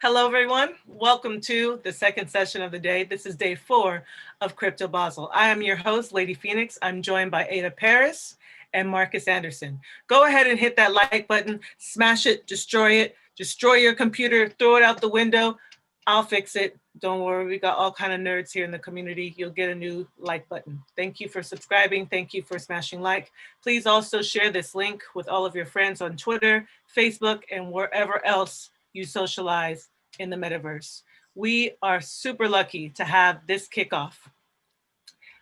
Hello, everyone. Welcome to the second session of the day. This is day 4 of Crypto Basel. I am your host, Lady Phoenix. I'm joined by Ada Paris and Marcus Anderson. Go ahead and hit that like button, smash it, destroy your computer, throw it out the window. I'll fix it. Don't worry, we got all kind of nerds here in the community. You'll get a new like button. Thank you for subscribing. Thank you for smashing like. Please also share this link with all of your friends on Twitter, Facebook, and wherever else you socialize in the metaverse. We are super lucky to have this kickoff.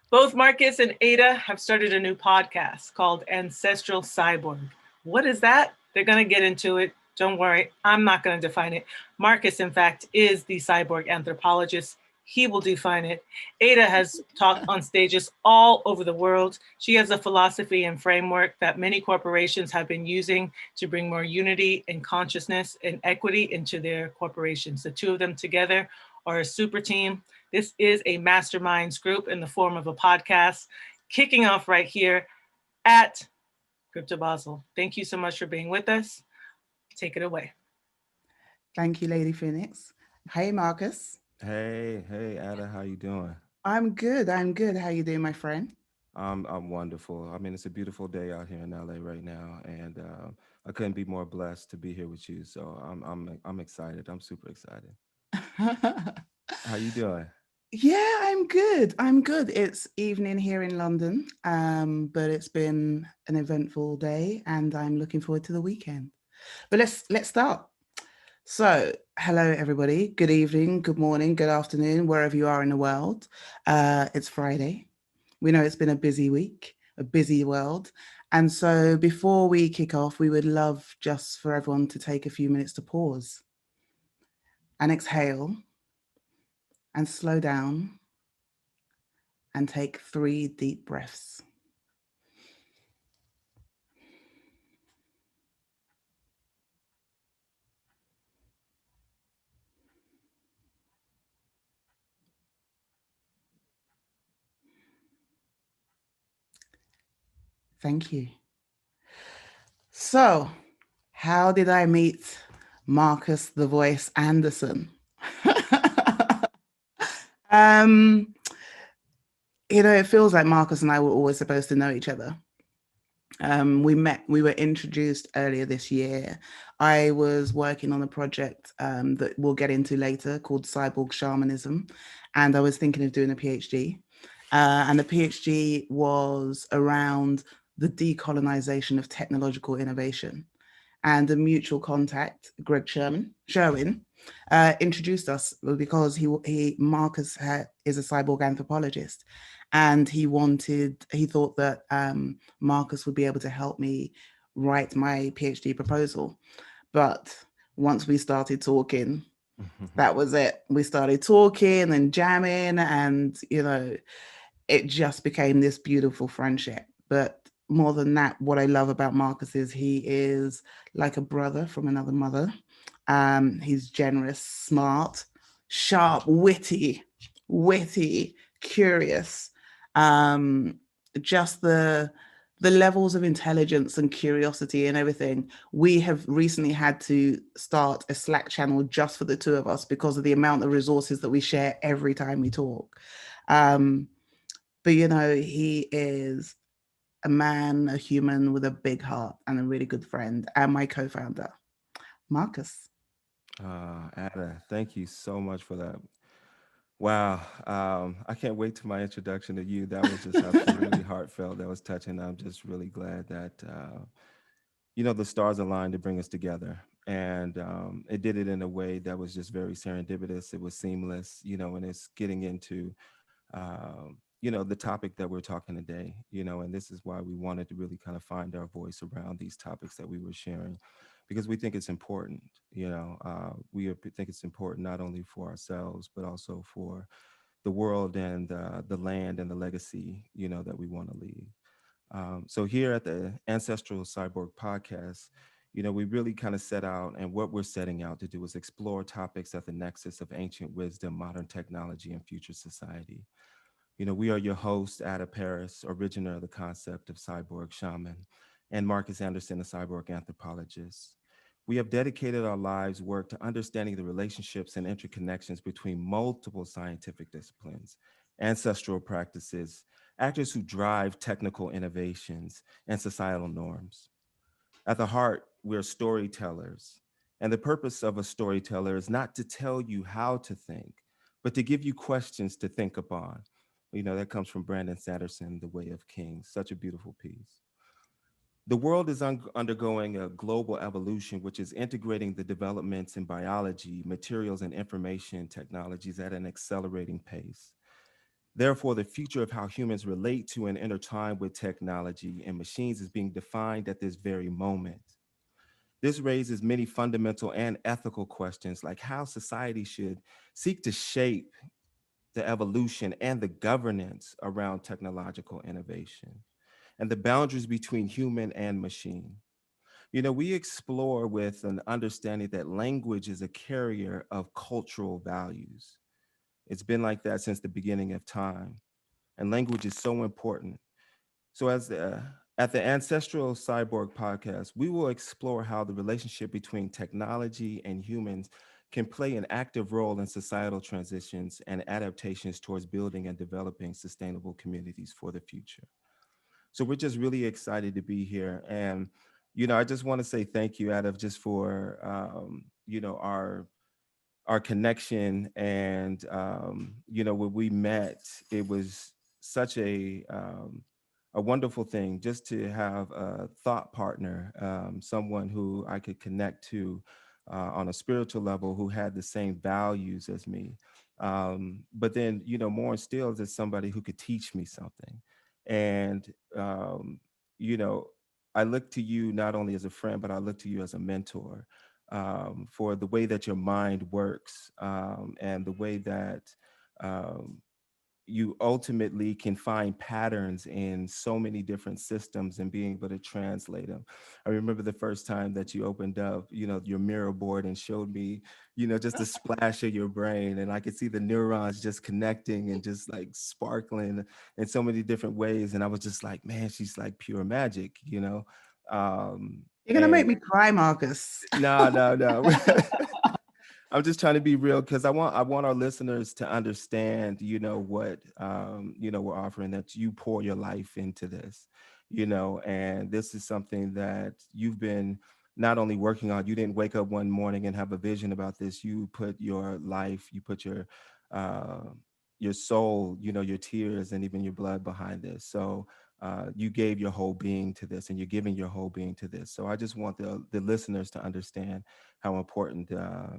Both Marcus and Ada have started a new podcast called Ancestral Cyborg. What is that? They're going to get into it. Don't worry, I'm not going to define it. Marcus, in fact, is the cyborg anthropologist. He will define it. Ada has talked on stages all over the world. She has a philosophy and framework that many corporations have been using to bring more unity and consciousness and equity into their corporations. The two of them together are a super team. This is a masterminds group in the form of a podcast, kicking off right here at Crypto Basel. Thank you so much for being with us. Take it away. Thank you, Lady Phoenix. Hey, Marcus. Hey, Ada, how you doing? I'm good. I'm good. How you doing, my friend? I'm wonderful. I mean, it's a beautiful day out here in LA right now, and I couldn't be more blessed to be here with you. So I'm excited. I'm super excited. How you doing? Yeah, I'm good. I'm good. It's evening here in London, but it's been an eventful day, and I'm looking forward to the weekend. But let's start. So, hello everybody. Good evening, good morning, good afternoon, wherever you are in the world. It's Friday. We know it's been a busy week, a busy world. And so before we kick off, we would love just for everyone to take a few minutes to pause and exhale and slow down and take 3 deep breaths. Thank you. So, how did I meet Marcus the Voice Anderson? um, it feels like Marcus and I were always supposed to know each other. We were introduced earlier this year. I was working on a project that we'll get into later called Cyborg Shamanism, and I was thinking of doing a PhD. And the PhD was around the decolonization of technological innovation. And a mutual contact, Greg Sherwin, introduced us because is a cyborg anthropologist, and he thought that Marcus would be able to help me write my PhD proposal. But once we started talking, that was it. We started talking and jamming, and it just became this beautiful friendship. But more than that, what I love about Marcus is he is like a brother from another mother. He's generous, smart, sharp, witty, curious. Um, just the levels of intelligence and curiosity and everything. We have recently had to start a Slack channel just for the two of us because of the amount of resources that we share every time we talk. Um, but he is a man, a human with a big heart and a really good friend, and my co-founder, Marcus. Ada, thank you so much for that. Wow, I can't wait to my introduction to you. That was just absolutely heartfelt. That was touching. I'm just really glad that the stars aligned to bring us together, and it did it in a way that was just very serendipitous. It was seamless, and it's getting into the topic that we're talking today, and this is why we wanted to really kind of find our voice around these topics that we were sharing, because we think it's important, think it's important not only for ourselves, but also for the world and the land and the legacy, that we want to leave. So here at the Ancestral Cyborg podcast, we really kind of set out, and what we're setting out to do is explore topics at the nexus of ancient wisdom, modern technology, and future society. We are your hosts, Ada Paris, originator of the concept of cyborg shaman, and Marcus Anderson, a cyborg anthropologist. We have dedicated our lives' work to understanding the relationships and interconnections between multiple scientific disciplines, ancestral practices, actors who drive technical innovations, and societal norms. At the heart, we're storytellers. And the purpose of a storyteller is not to tell you how to think, but to give you questions to think upon. That comes from Brandon Sanderson, The Way of Kings. Such a beautiful piece. The world is undergoing a global evolution, which is integrating the developments in biology, materials, and information technologies at an accelerating pace. Therefore, the future of how humans relate to and intertwine with technology and machines is being defined at this very moment. This raises many fundamental and ethical questions, like how society should seek to shape the evolution and the governance around technological innovation and the boundaries between human and machine. We explore with an understanding that language is a carrier of cultural values. It's been like that since the beginning of time, and language is so important. So, at the Ancestral Cyborg podcast, we will explore how the relationship between technology and humans can play an active role in societal transitions and adaptations towards building and developing sustainable communities for the future. So we're just really excited to be here. And, I just want to say thank you, Adab, just for, our connection. And, when we met, it was such a wonderful thing just to have a thought partner, someone who I could connect to on a spiritual level, who had the same values as me. But then, more still, as somebody who could teach me something. And, you know, I look to you not only as a friend, but I look to you as a mentor, for the way that your mind works, and the way that um, you ultimately can find patterns in so many different systems and being able to translate them. I remember the first time that you opened up, your mirror board and showed me, just a splash of your brain, and I could see the neurons just connecting and just like sparkling in so many different ways. And I was just like, man, she's like pure magic. You're gonna make And me cry, Marcus. no, no, no. I'm just trying to be real because I want our listeners to understand, what we're offering, that you pour your life into this, and this is something that you've been not only working on. You didn't wake up one morning and have a vision about this. You put your life, you put uh, your soul, your tears, and even your blood behind this. So you gave your whole being to this, and you're giving your whole being to this. So I just want the listeners to understand how important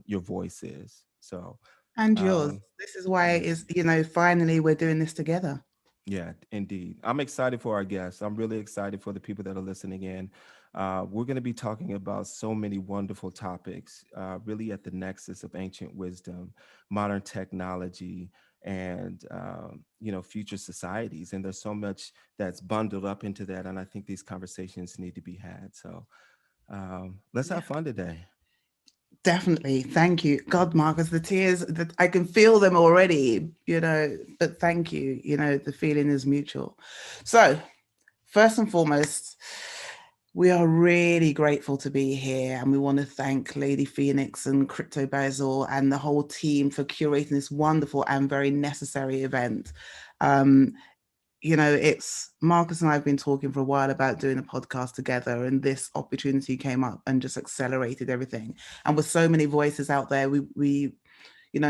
your voice is. So, And yours. um, This is why yeah, is finally we're doing this together. yeah, indeed. I'm excited for our guests. I'm really excited for the people that are listening in. We're going to be talking about so many wonderful topics, really at the nexus of ancient wisdom, modern technology, and future societies. And there's so much that's bundled up into that. And I think these conversations need to be had. So let's Yeah. have fun today. Definitely. Thank you. God, Marcus, the tears that I can feel them already, but thank you. The feeling is mutual. So, first and foremost, we are really grateful to be here, and we want to thank Lady Phoenix and Crypto Basel and the whole team for curating this wonderful and very necessary event. Um, it's Marcus and I have been talking for a while about doing a podcast together, and this opportunity came up and just accelerated everything. And with so many voices out there, we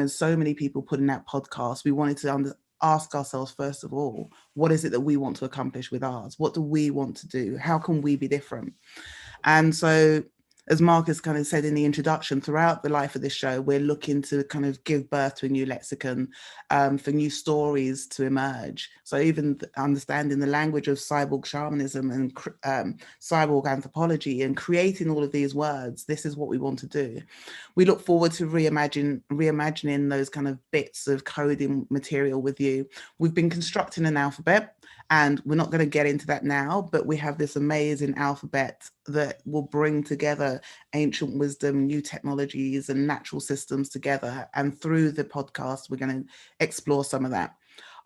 so many people putting out podcasts, we wanted to ask ourselves, first of all, what is it that we want to accomplish with ours? What do we want to do? How can we be different? And so, as Marcus kind of said in the introduction, throughout the life of this show, we're looking to kind of give birth to a new lexicon, for new stories to emerge. So even understanding the language of cyborg shamanism and cyborg anthropology and creating all of these words, this is what we want to do. We look forward to reimagining those kind of bits of coding material with you. We've been constructing an alphabet, and we're not going to get into that now, but we have this amazing alphabet that will bring together ancient wisdom, new technologies, and natural systems together. And through the podcast, we're going to explore some of that.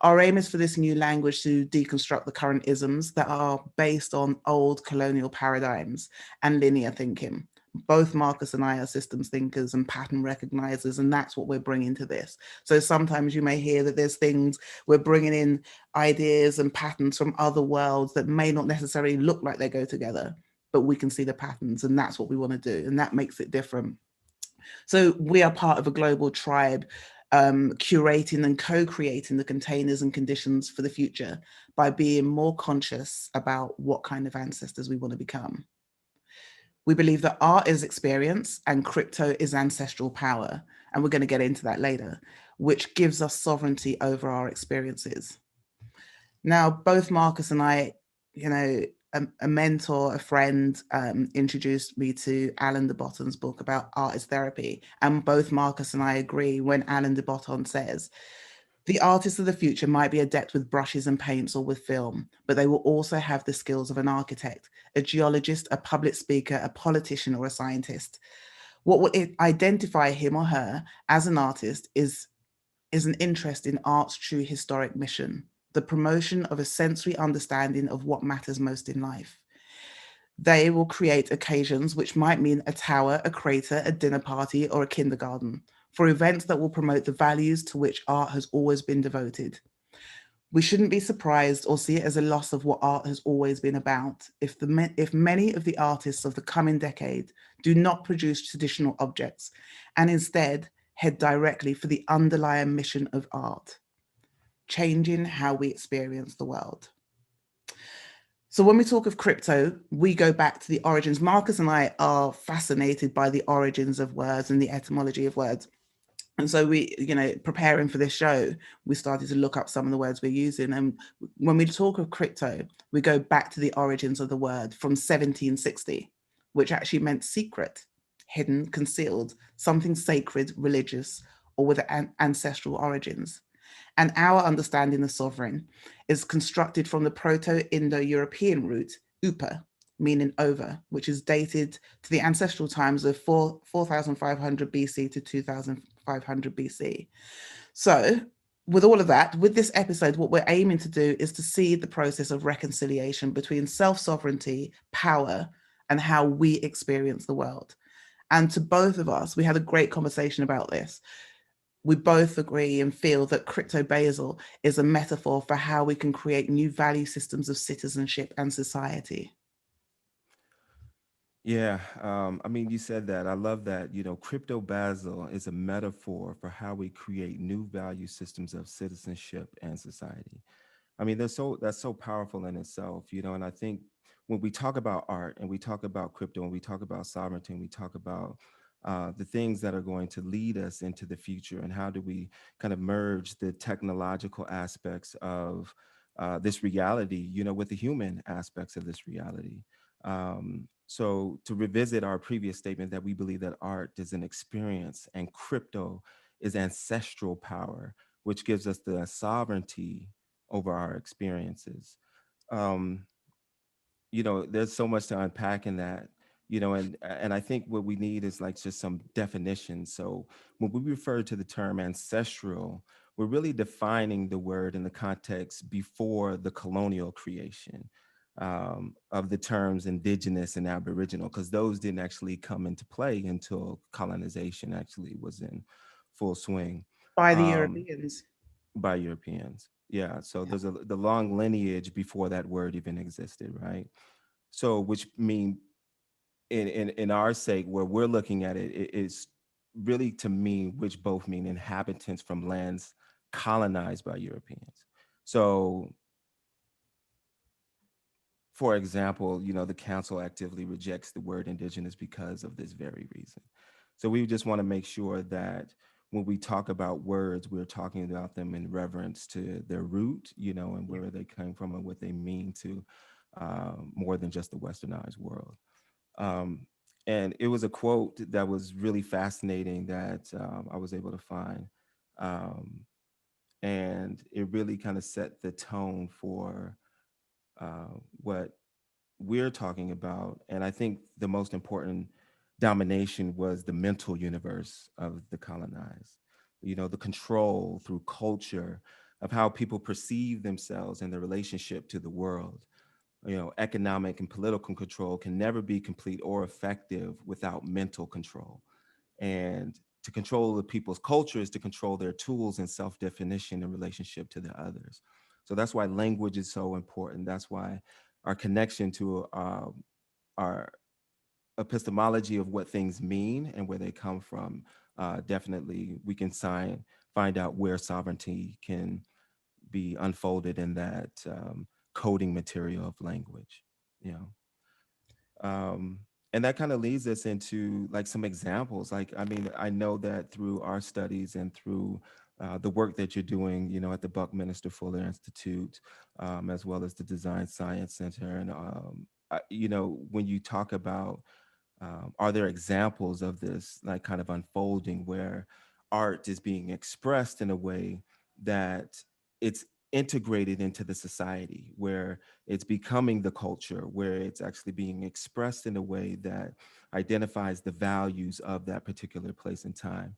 Our aim is for this new language to deconstruct the current isms that are based on old colonial paradigms and linear thinking. Both Marcus and I are systems thinkers and pattern recognizers, and that's what we're bringing to this. So sometimes you may hear that there's things we're bringing in, ideas and patterns from other worlds that may not necessarily look like they go together, but we can see the patterns, and that's what we want to do, and that makes it different. So we are part of a global tribe, curating and co-creating the containers and conditions for the future by being more conscious about what kind of ancestors we want to become. We believe that art is experience and crypto is ancestral power. And we're going to get into that later, which gives us sovereignty over our experiences. Now, both Marcus and I, a mentor, a friend, introduced me to Alan de Botton's book about art as therapy. And both Marcus and I agree when Alan de Botton says, the artists of the future might be adept with brushes and paints or with film, but they will also have the skills of an architect, a geologist, a public speaker, a politician, or a scientist. What will identify him or her as an artist is an interest in art's true historic mission, the promotion of a sensory understanding of what matters most in life. They will create occasions which might mean a tower, a crater, a dinner party, or a kindergarten, for events that will promote the values to which art has always been devoted. We shouldn't be surprised or see it as a loss of what art has always been about if many of the artists of the coming decade do not produce traditional objects and instead head directly for the underlying mission of art, changing how we experience the world. So when we talk of crypto, we go back to the origins. Marcus and I are fascinated by the origins of words and the etymology of words. And so we, preparing for this show, we started to look up some of the words we're using. And when we talk of crypto, we go back to the origins of the word from 1760, which actually meant secret, hidden, concealed, something sacred, religious, or with ancestral origins. And our understanding of sovereign is constructed from the Proto-Indo-European root, upa, meaning over, which is dated to the ancestral times of 4,500 BC to 2,500 BC. So with all of that, with this episode, what we're aiming to do is to see the process of reconciliation between self-sovereignty, power, and how we experience the world. And to both of us, we had a great conversation about this. We both agree and feel that crypto Basel is a metaphor for how we can create new value systems of citizenship and society. Yeah, I mean, you said that. I love that. Crypto Basel is a metaphor for how we create new value systems of citizenship and society. I mean, that's so powerful in itself, and I think when we talk about art and we talk about crypto and we talk about sovereignty and we talk about the things that are going to lead us into the future and how do we kind of merge the technological aspects of this reality, with the human aspects of this reality. So to revisit our previous statement that we believe that art is an experience and crypto is ancestral power, which gives us the sovereignty over our experiences. Um, there's so much to unpack in that, and I think what we need is like just some definitions. So when we refer to the term ancestral, we're really defining the word in the context before the colonial creation of the terms indigenous and aboriginal, because those didn't actually come into play until colonization actually was in full swing. By the Um, Europeans. by Europeans. Yeah. So Yeah. there's the long lineage before that word even existed, right? So which mean in our sake, where we're looking at it, it is really to me, which both mean inhabitants from lands colonized by Europeans. So for example, the council actively rejects the word indigenous because of this very reason. So we just want to make sure that when we talk about words, we're talking about them in reverence to their root, and Yeah. where they came from and what they mean to more than just the westernized world. Um, and it was a quote that was really fascinating that I was able to find. Um, and it really kind of set the tone for what we're talking about. And I think the most important domination was the mental universe of the colonized, the control through culture of how people perceive themselves and their relationship to the world. economic and political control can never be complete or effective without mental control. And to control the people's culture is to control their tools and self-definition in relationship to the others. So that's why language is so important. That's why our connection to our epistemology of what things mean and where they come from, definitely we can find out where sovereignty can be unfolded in that coding material of language. You um, and that kind of leads us into like some examples. Like, I mean, I know that through our studies and through the work that you're doing, at the Buckminster Fuller Institute, as well as the Design Science Center, and when you talk about, are there examples of this like kind of unfolding where art is being expressed in a way that it's integrated into the society, where it's becoming the culture, where it's actually being expressed in a way that identifies the values of that particular place and time?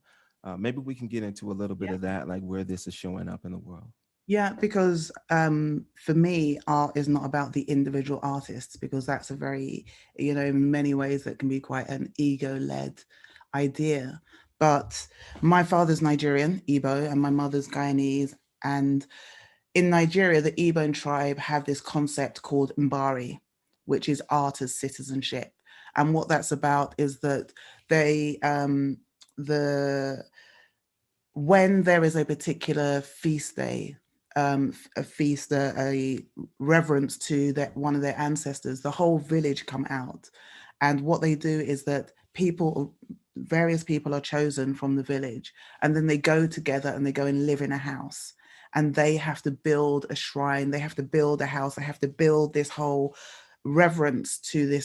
Maybe we can get into a little bit Yeah. of that, like where this is showing up in the world. Yeah, because for me, art is not about the individual artists, because that's a very, in many ways, that can be quite an ego-led idea. But my father's Nigerian, Igbo, and my mother's Guyanese. And in Nigeria, the Igbo tribe have this concept called Mbari, which is art as citizenship. And what that's about is that they, the when there is a particular feast day, a feast, a reverence to one of their ancestors, the whole village come out. And what they do is that various people are chosen from the village, and then they go together and they go and live in a house. And they have to build a shrine, they have to build a house, they have to build this whole reverence to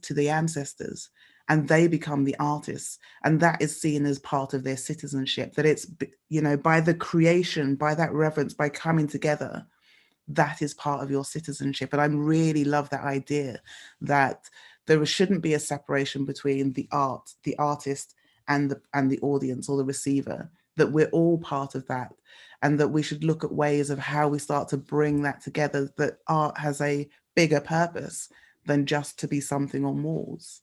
to the ancestors, and they become the artists, and that is seen as part of their citizenship, that it's, by the creation, by that reverence, by coming together, that is part of your citizenship. And I really love that idea that there shouldn't be a separation between the artist, and the audience or the receiver, that we're all part of that, and that we should look at ways of how we start to bring that together, that art has a bigger purpose than just to be something on walls.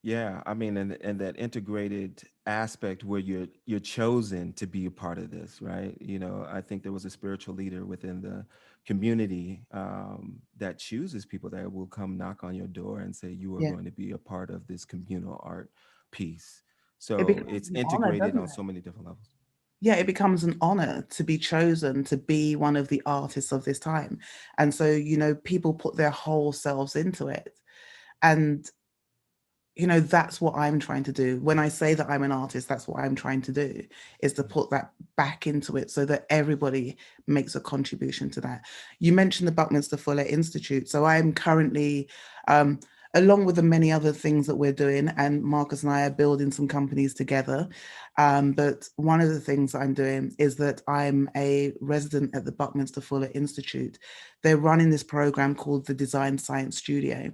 Yeah, I mean, and that integrated aspect where you're chosen to be a part of this, right? I think there was a spiritual leader within the community that chooses people that will come knock on your door and say you are Yeah, going to be a part of this communal art piece. it So becomes it's an honor, integrated doesn't on it? so many different levels. Yeah, it becomes an honor to be chosen to be one of the artists of this time. And so, people put their whole selves into it. And that's what I'm trying to do. When I say that I'm an artist, that's what I'm trying to do, is to put that back into it so that everybody makes a contribution to that. You mentioned the Buckminster Fuller Institute. So I'm currently, um, along with the many other things that we're doing, and Marcus and I are building some companies together. But one of the things that I'm doing is that I'm a resident at the Buckminster Fuller Institute. They're running this program called the Design Science Studio,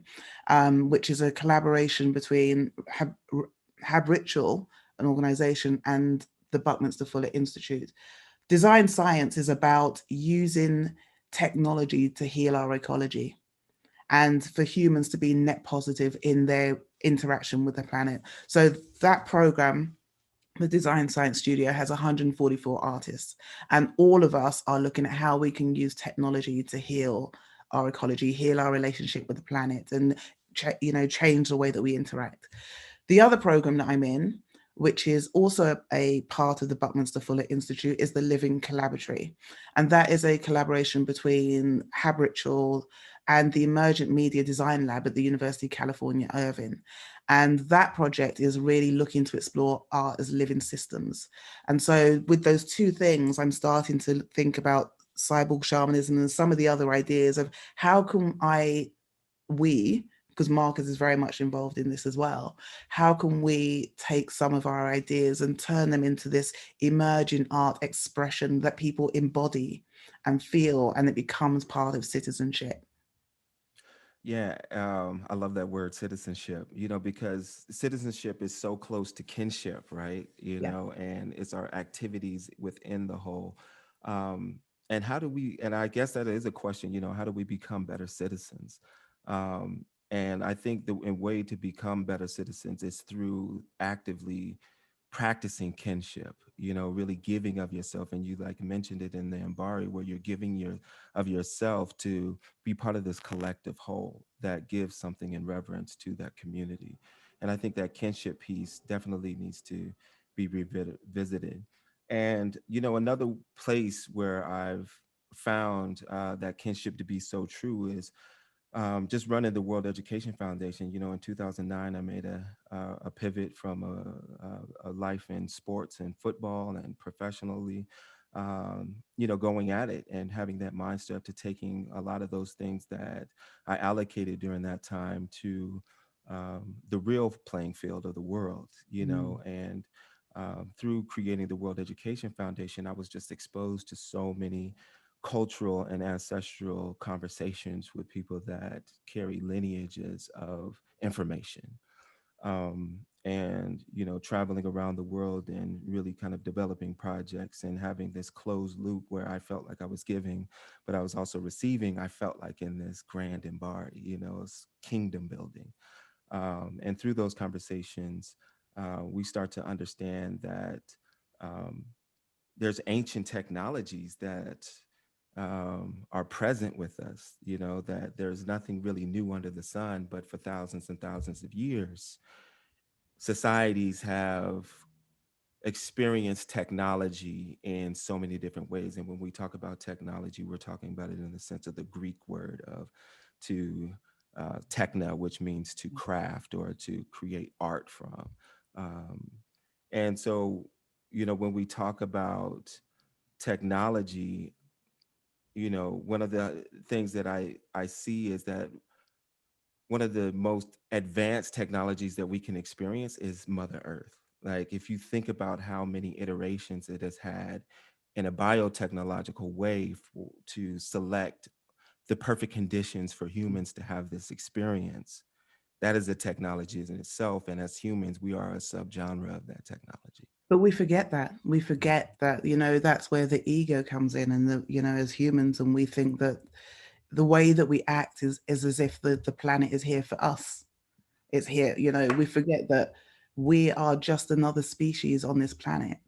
which is a collaboration between Hab Ritual, an organization, and the Buckminster Fuller Institute. Design science is about using technology to heal our ecology, and for humans to be net positive in their interaction with the planet. So that program, the Design Science Studio, has 144 artists, and all of us are looking at how we can use technology to heal our ecology, heal our relationship with the planet, and change the way that we interact. The other program that I'm in, which is also a part of the Buckminster Fuller Institute, is the Living Collaboratory. And that is a collaboration between Hab Ritual and the Emergent Media Design Lab at the University of California, Irvine. And that project is really looking to explore art as living systems. And so with those two things, I'm starting to think about cyborg shamanism and some of the other ideas of how can we, because Marcus is very much involved in this as well, how can we take some of our ideas and turn them into this emerging art expression that people embody and feel, and it becomes part of citizenship? Yeah, I love that word citizenship, because citizenship is so close to kinship, right? Yeah. And it's our activities within the whole. Um, and how do we, and I guess that is a question, how do we become better citizens? And I think the way to become better citizens is through actively practicing kinship, really giving of yourself. And you like mentioned it in the Embari, where you're giving of yourself to be part of this collective whole that gives something in reverence to that community. And I think that kinship piece definitely needs to be revisited. And, another place where I've found that kinship to be so true is just running the World Education Foundation. In 2009, I made a pivot from a life in sports and football and professionally, going at it and having that mindset to taking a lot of those things that I allocated during that time to the real playing field of the world, and through creating the World Education Foundation, I was just exposed to so many cultural and ancestral conversations with people that carry lineages of information. And traveling around the world and really kind of developing projects and having this closed loop where I felt like I was giving, but I was also receiving. I felt like in this grand embody, it's kingdom building. And through those conversations, we start to understand that um, there's ancient technologies that are present with us, that there's nothing really new under the sun, but for thousands and thousands of years, societies have experienced technology in so many different ways. And when we talk about technology, we're talking about it in the sense of the Greek word of to techna, which means to craft or to create art from. Um, and so, when we talk about technology, one of the things that I see is that one of the most advanced technologies that we can experience is Mother Earth. Like, if you think about how many iterations it has had in a biotechnological way to select the perfect conditions for humans to have this experience, that is a technology in itself. And as humans, we are a subgenre of that technology. But we forget that. We forget that, that's where the ego comes in, and as humans, and we think that the way that we act is as if the planet is here for us. It's here, we forget that we are just another species on this planet,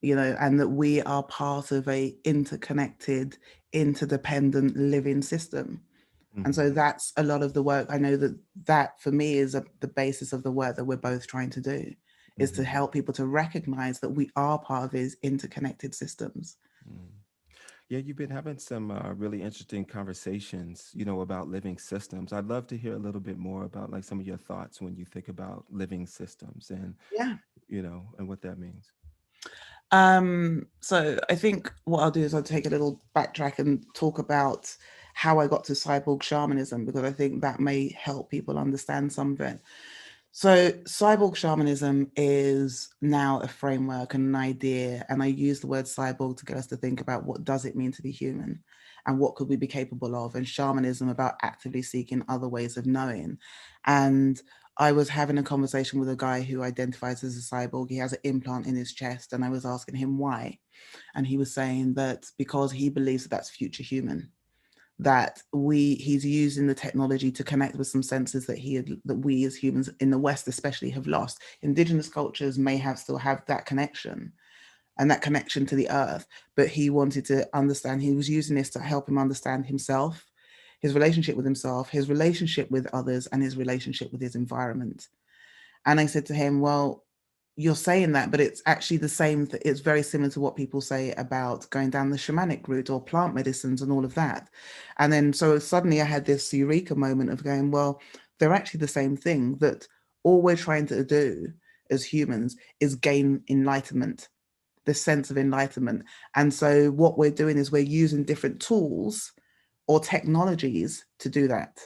and that we are part of a interconnected, interdependent living system. And so that's a lot of the work. I know that for me is the basis of the work that we're both trying to do, is to help people to recognize that we are part of these interconnected systems. Yeah, you've been having some really interesting conversations, about living systems. I'd love to hear a little bit more about like some of your thoughts when you think about living systems and, Yeah. And what that means. So I think what I'll do is I'll take a little backtrack and talk about how I got to cyborg shamanism, because I think that may help people understand some of it. So cyborg shamanism is now a framework and an idea, and I use the word cyborg to get us to think about what does it mean to be human and what could we be capable of, and shamanism about actively seeking other ways of knowing. And I was having a conversation with a guy who identifies as a cyborg. He has an implant in his chest, and I was asking him why. And he was saying that because he believes that that's future human, that he's using the technology to connect with some senses that we as humans in the West especially have lost. Indigenous cultures may still have that connection and that connection to the earth, but he wanted to understand, he was using this to help him understand himself, his relationship with himself, his relationship with others, and his relationship with his environment. And I said to him, well, you're saying that, but it's actually the same. It's very similar to what people say about going down the shamanic route or plant medicines and all of that. And then so suddenly I had this eureka moment of going, well, they're actually the same thing, that all we're trying to do as humans is gain enlightenment, the sense of enlightenment. And so what we're doing is we're using different tools or technologies to do that.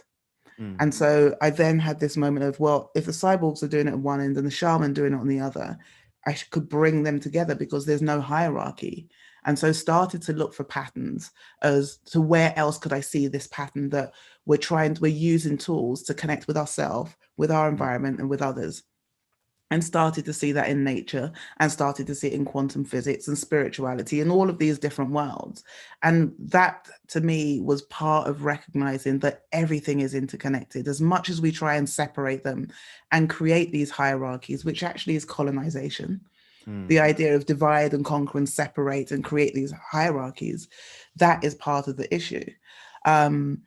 And so I then had this moment of, well, if the cyborgs are doing it at one end and the shaman doing it on the other, I could bring them together because there's no hierarchy. And so started to look for patterns as to where else could I see this pattern, that we're using tools to connect with ourselves, with our environment, and with others. and started to see that in nature and started to see it in quantum physics and spirituality and all of these different worlds. And that to me was part of recognizing that everything is interconnected. As much as we try and separate them and create these hierarchies, which actually is colonization, the Mm. idea of divide and conquer and separate and create these hierarchies, that is part of the issue. Um,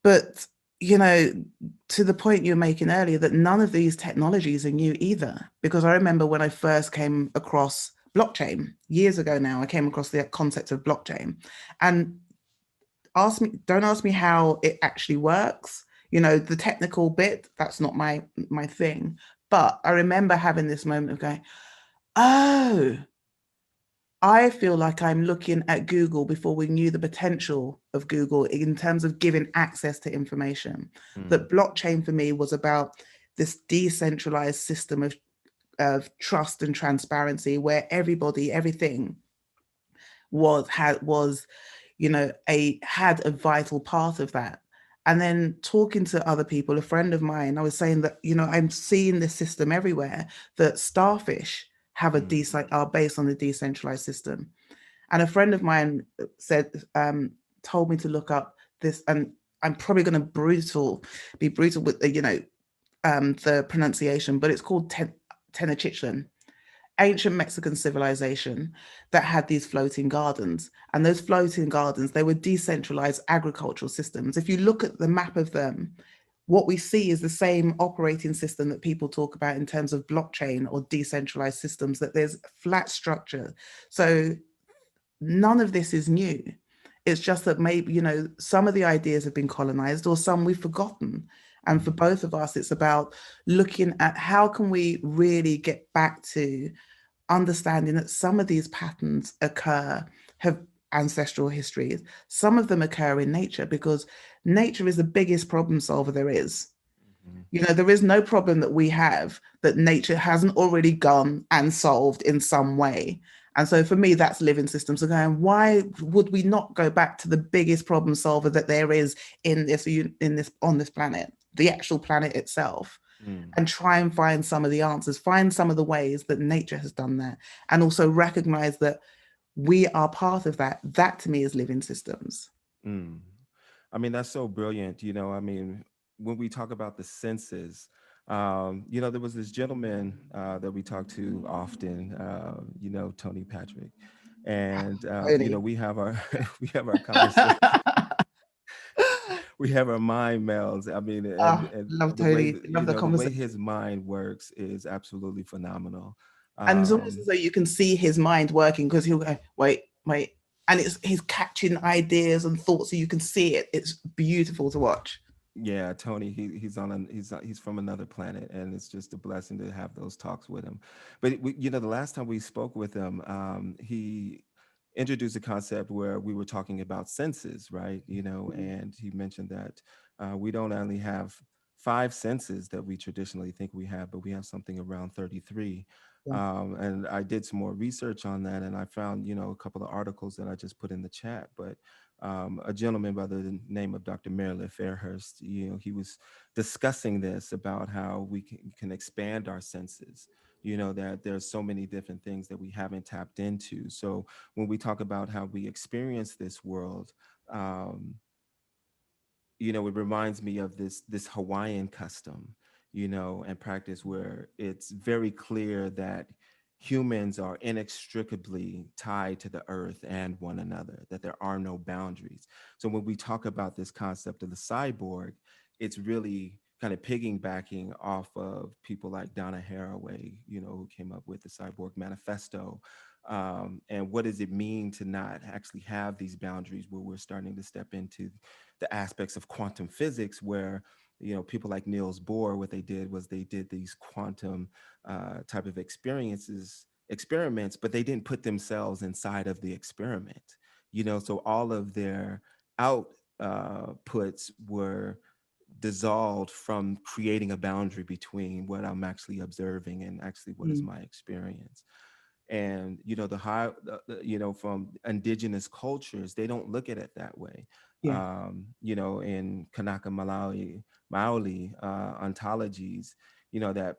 but, you know, to the point you were making earlier, that none of these technologies are new either. Because I remember when I first came across blockchain years ago now, I came across the concept of blockchain. And don't ask me how it actually works. You know, the technical bit, that's not my thing. But I remember having this moment of going, oh, I feel like I'm looking at Google before we knew the potential of Google in terms of giving access to information. Mm. That blockchain for me was about this decentralized system of trust and transparency where everybody, everything was, you know, had a vital part of that. And then talking to other people, a friend of mine, I was saying that, you know, I'm seeing this system everywhere, that starfish have Mm. are based on a decentralized system. And a friend of mine said, told me to look up this, and I'm probably going to be brutal with the pronunciation, but it's called Tenochtitlan, ancient Mexican civilization that had these floating gardens. And those floating gardens, they were decentralized agricultural systems. If you look at the map of them, what we see is the same operating system that people talk about in terms of blockchain or decentralized systems, that there's flat structure. So none of this is new. It's just that maybe, you know, some of the ideas have been colonized or some we've forgotten. And for Mm. both of us, it's about looking at how can we really get back to understanding that some of these patterns have ancestral histories. Some of them occur in nature because nature is the biggest problem solver there is. Mhm. You know, there is no problem that we have that nature hasn't already gone and solved in some way. And so for me, that's living systems. So going, why would we not go back to the biggest problem solver that there is on this planet, the actual planet itself, Mm. and try and find some of the answers, find some of the ways that nature has done that, and also recognize that we are part of that. That to me is living systems. Mm. I mean, that's so brilliant. I mean, when we talk about the senses, there was this gentleman that we talk to often, Tony Patrick, and Totally. we have our we have our conversation, we have our mind melds. I mean, and Love the way Tony. that, Love the the way conversation. his mind works is absolutely phenomenal. And it's almost Um, as though you can see his mind working because he'll go, wait, wait. And he's catching ideas and thoughts so you can see it. It's beautiful to watch. Yeah, Tony, he's from another planet, and it's just a blessing to have those talks with him. But the last time we spoke with him, he introduced a concept where we were talking about senses, right? And he mentioned that we don't only have five senses that we traditionally think we have, but we have something around 33. Yeah. And I did some more research on that, and I found, a couple of articles that I just put in the chat, but a gentleman by the name of Dr. Merle Fairhurst, he was discussing this about how we can expand our senses, that there's so many different things that we haven't tapped into. So when we talk about how we experience this world, um, it reminds me of this Hawaiian custom, and practice where it's very clear that humans are inextricably tied to the earth and one another, that there are no boundaries. So when we talk about this concept of the cyborg, it's really kind of piggybacking off of people like Donna Haraway, who came up with the Cyborg Manifesto. And what does it mean to not actually have these boundaries, where we're starting to step into the aspects of quantum physics, where people like Niels Bohr, what they did was they did these quantum type of experiments, but they didn't put themselves inside of the experiment. So all of their outputs were dissolved from creating a boundary between what I'm actually observing and actually what is Mm. my experience. And from indigenous cultures, they don't look at it that way. Yeah. In Kanaka Maoli ontologies, that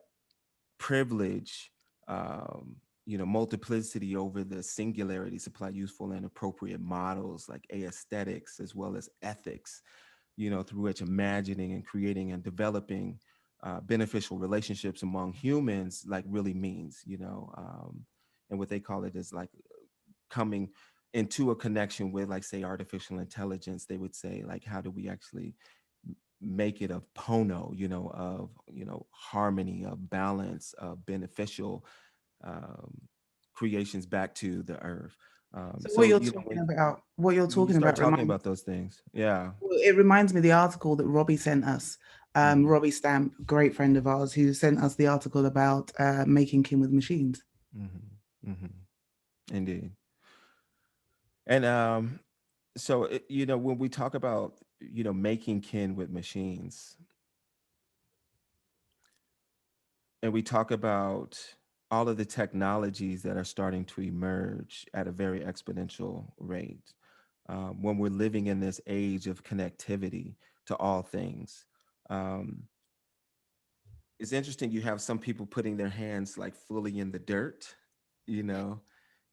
privilege, multiplicity over the singularity, supply useful and appropriate models like aesthetics as well as ethics, through which imagining and creating and developing beneficial relationships among humans like really means, and what they call it is like coming into a connection with, like, say, artificial intelligence. They would say, like, how do we actually make it of pono, of harmony, of balance, of beneficial um, creations back to the earth. So So what you're when you talking start about talking reminds about those things, yeah. it reminds me of the article that Robbie sent us. Mhm. Robbie Stamp, great friend of ours, who sent us the article about making kin with machines. Mhm. Mhm. Indeed. And so when we talk about making kin with machines, and we talk about all of the technologies that are starting to emerge at a very exponential rate, when we're living in this age of connectivity to all things, um, it's interesting. You have some people putting their hands like fully in the dirt, you know,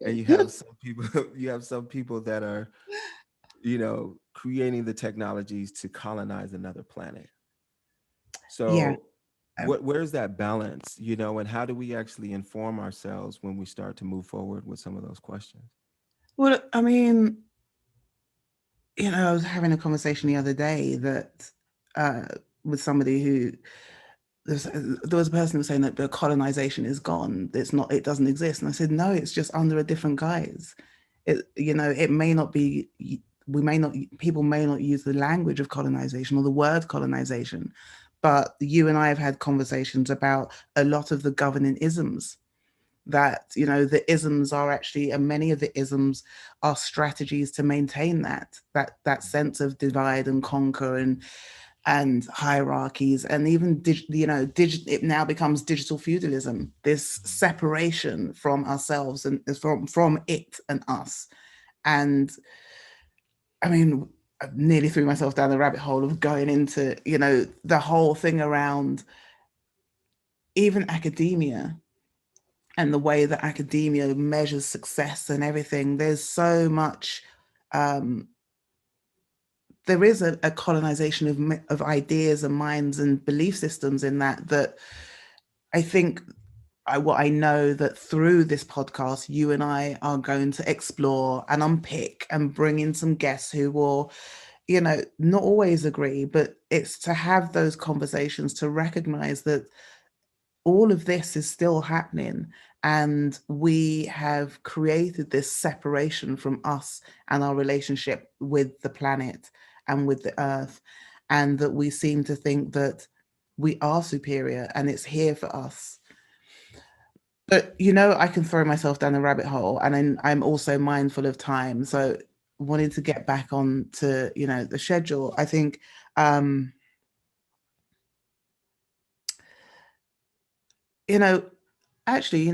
and you have some people you have some people that are creating the technologies to colonize another planet. Yeah. So Um, where's that balance, and how do we actually inform ourselves when we start to move forward with some of those questions? well, I mean, I was having a conversation the other day that uh, with somebody who there was a person who was saying that the colonization is gone. It's not. It doesn't exist. And I said, no, it's just under a different guise. It may not be. We may not. People may not use the language of colonization or the word colonization, but you and I have had conversations about a lot of the governing isms that the isms are actually, and many of the isms are strategies to maintain that sense of divide and conquer and hierarchies, and even it now becomes digital feudalism, this separation from ourselves and from it and us. And I mean, I nearly threw myself down the rabbit hole of going into the whole thing around even academia and the way that academia measures success and everything. There's so much. Um, there is a colonization of ideas and minds and belief systems in that I think what I know that through this podcast, you and I are going to explore and unpick and bring in some guests who will, not always agree, but it's to have those conversations to recognize that all of this is still happening, and we have created this separation from us and our relationship with the planet and with the earth, and that we seem to think that we are superior and it's here for us. But I can throw myself down the rabbit hole, and I'm also mindful of time, so wanting to get back on to the schedule. I think you know actually,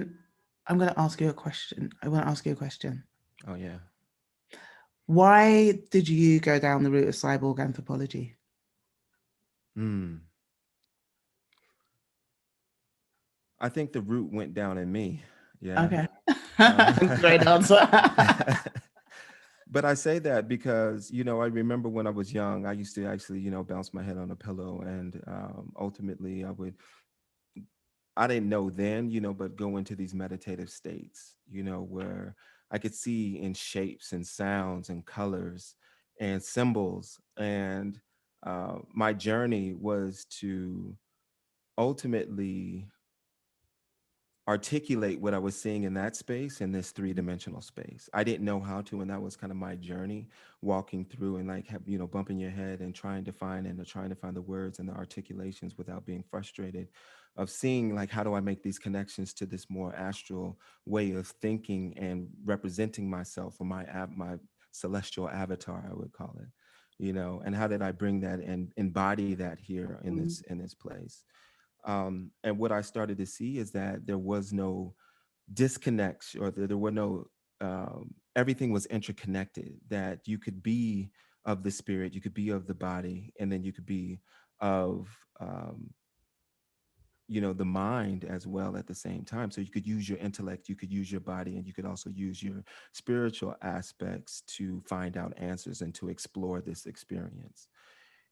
I'm going to ask you a question. I want to ask you a question. Oh, yeah. Why did you go down the route of cyborg anthropology? Hmm. I think the root went down in me. Yeah. Okay. Uh, Great answer. but I say that because, I remember when I was young, I used to actually, bounce my head on a pillow, and ultimately I didn't know then, but go into these meditative states, where I could see in shapes and sounds and colors and symbols. And my journey was to ultimately articulate what I was seeing in that space, in this three-dimensional space. I didn't know how to, and that was kind of my journey, walking through and like bumping your head and trying to find the words and the articulations without being frustrated, of seeing like, how do I make these connections to this more astral way of thinking and representing myself, or my celestial avatar, I would call it, and how did I bring that and embody that here in this place. And what I started to see is that there was no disconnects, or there were no, everything was interconnected, that you could be of the spirit, you could be of the body, and then you could be of the mind as well at the same time. So you could use your intellect, you could use your body, and you could also use your spiritual aspects to find out answers and to explore this experience.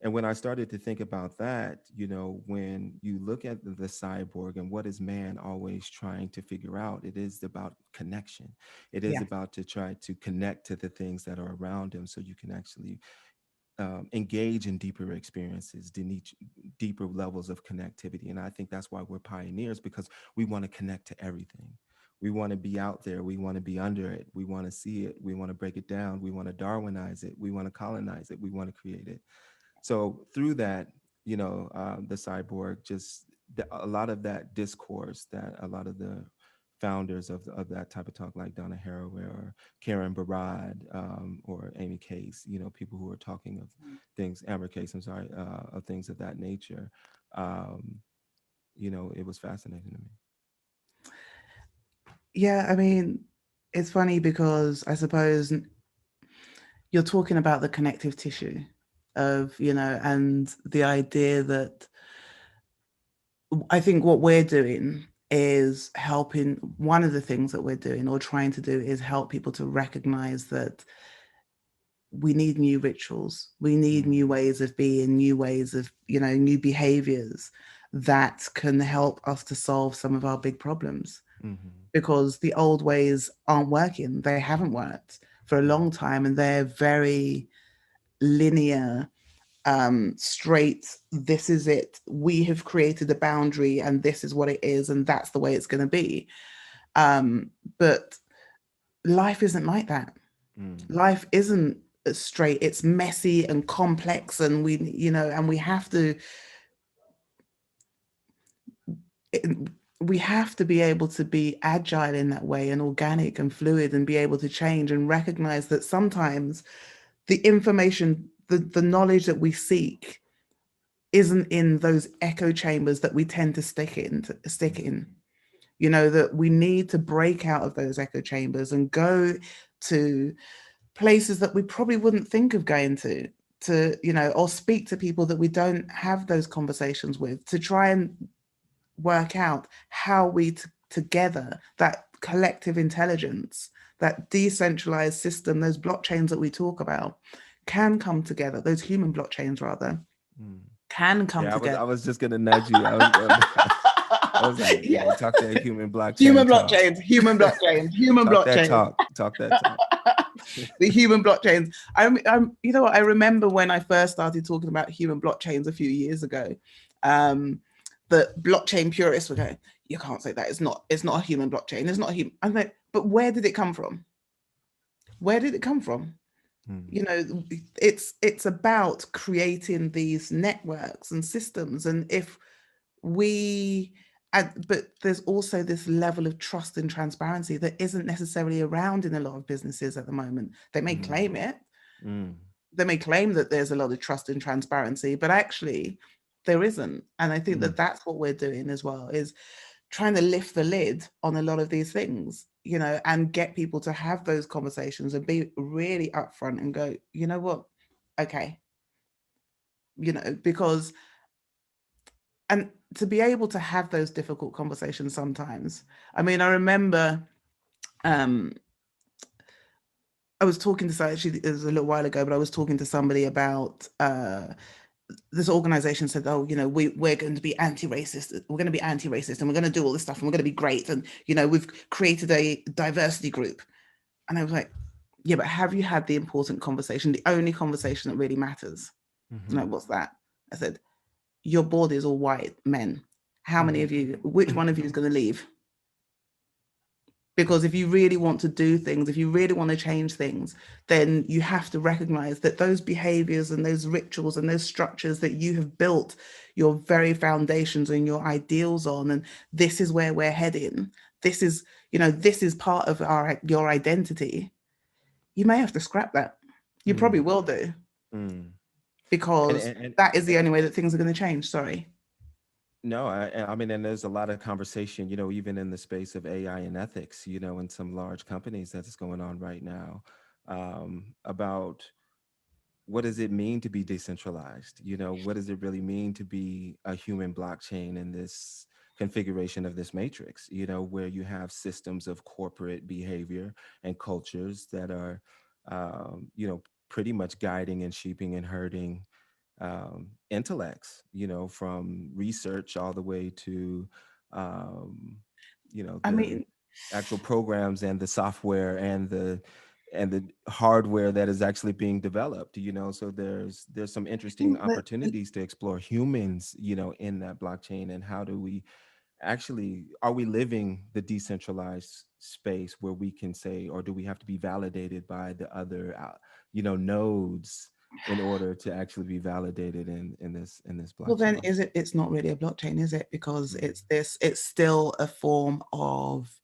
And when I started to think about that, when you look at the cyborg and what is man always trying to figure out, it is about connection. It is Yeah. about to try to connect to the things that are around him so you can actually engage in deeper experiences, deeper levels of connectivity. And I think that's why we're pioneers, because we want to connect to everything. We want to be out there. We want to be under it. We want to see it. We want to break it down. We want to Darwinize it. We want to colonize it. We want to create it. So through that, the cyborg, just a lot of that discourse that a lot of the founders of that type of talk, like Donna Haraway or Karen Barad, or Amy Case, people who are talking of things, Amber Case, I'm sorry, of things of that nature. Um, it was fascinating to me. Yeah, I mean, it's funny because I suppose you're talking about the connective tissue of, and the idea that I think what we're doing is helping. One of the things that we're doing or trying to do is help people to recognize that we need new rituals, we need Mm, new ways of being, new ways of, new behaviors that can help us to solve some of our big problems, mhm, because the old ways aren't working. They haven't worked for a mm, long time, and they're very linear, straight. This is it. We have created a boundary, and this is what it is, and that's the way it's going to be. But life isn't like that. mm, Life isn't straight. It's messy and complex, and we have to we have to be able to be agile in that way, and organic and fluid, and be able to change and recognize that sometimes the information, the knowledge that we seek isn't in those echo chambers that we tend to stick in. That we need to break out of those echo chambers and go to places that we probably wouldn't think of going to, or speak to people that we don't have those conversations with, to try and work out how we together, that collective intelligence, that decentralized system, those blockchains that we talk about, can come together, those human blockchains rather, mm. can come Yeah, I together. was just gonna nudge you. I was like, Yeah, talk that human human blockchain talk. blockchains, human blockchains, human Talk that blockchains. talk. Talk that talk. The human blockchains. You know what? I remember when I first started talking about human blockchains a few years ago. Um, the blockchain purists were going, "You can't say that. It's not a human blockchain. It's not a human." I'm like, "But where did it come from? Where did it come from?" Mm, It's about creating these networks and systems, and if we but there's also this level of trust and transparency that isn't necessarily around in a lot of businesses at the moment. They may mm, claim it, mm, they may claim that there's a lot of trust and transparency, but actually there isn't. And I think mm, that that's what we're doing as well, is trying to lift the lid on a lot of these things, and get people to have those conversations and be really upfront and go, you know what, okay, because and to be able to have those difficult conversations sometimes. I mean, I remember um I was talking to actually, it was a little while ago, but I was talking to somebody about this organization said, oh, we're going to be anti-racist, we're going to be anti-racist, and we're going to do all this stuff, and we're going to be great, and we've created a diversity group. And I was like, yeah, but have you had the important conversation, the only conversation that really matters? And mhm, like, what's that? I said, your board is all white men. How many mhm, of you, which one of you is going to leave? Because if you really want to do things, if you really want to change things, then you have to recognize that those behaviors and those rituals and those structures that you have built your very foundations and your ideals on, and this is where we're heading, this is, this is part of your identity, you may have to scrap that. You probably mm, will do, mm. And, because and, and that is the only way that things are going to change. Sorry. no, I mean, and there's a lot of conversation, even in the space of AI and ethics, in some large companies that's going on right now, about what does it mean to be decentralized? What does it really mean to be a human blockchain in this configuration of this matrix, where you have systems of corporate behavior and cultures that are, pretty much guiding and sheeping and herding intellects, from research all the way to, um, I the mean, actual programs and the software and the hardware that is actually being developed. So there's some interesting but opportunities to explore humans, in that blockchain, and how do we actually, are we living the decentralized space where we can say, or do we have to be validated by the other nodes in order to actually be validated in this well, then blockchain? is it? It's not really a blockchain, is it? Because Mm, it's this. It's still a form of.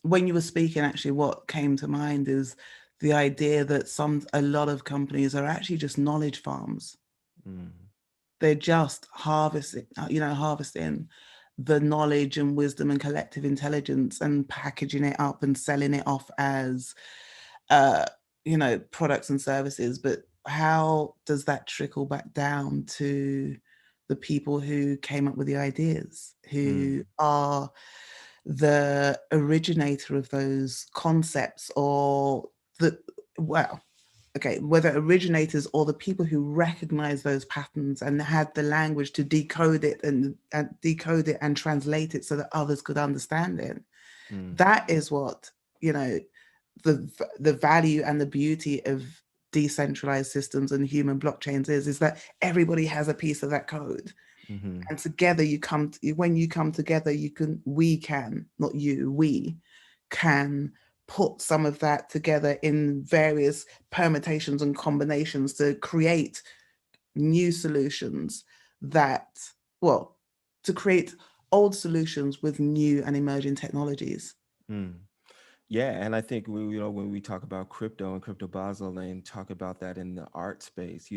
When you were speaking, actually, what came to mind is the idea that a lot of companies are actually just knowledge farms. mm, They're just harvesting the knowledge and wisdom and collective intelligence and packaging it up and selling it off as uh products and services. But how does that trickle back down to the people who came up with the ideas, who mm, are the originator of those concepts, or the well okay, whether originators or the people who recognize those patterns and had the language to decode it and translate it so that others could understand it. mm, That is what, you know, the value and the beauty of decentralized systems and human blockchains is that everybody has a piece of that code, mhm, and together when you come together, we can, not you, we can put some of that together in various permutations and combinations to create new solutions that, well, to create old solutions with new and emerging technologies. mm. Yeah, and I think when we talk about crypto and crypto Basel and talk about that in the art space,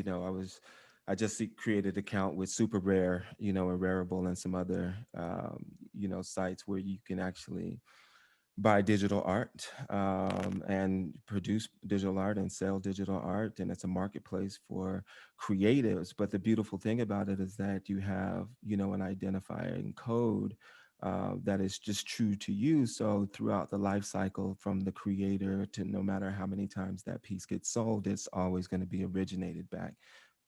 I just created an account with Super Rare, and Rarible and some other, sites where you can actually buy digital art, and produce digital art and sell digital art, and it's a marketplace for creatives. But the beautiful thing about it is that you have, an identifying code, that is just true to you. So throughout the life cycle, from the creator to no matter how many times that piece gets sold, it's always going to be originated back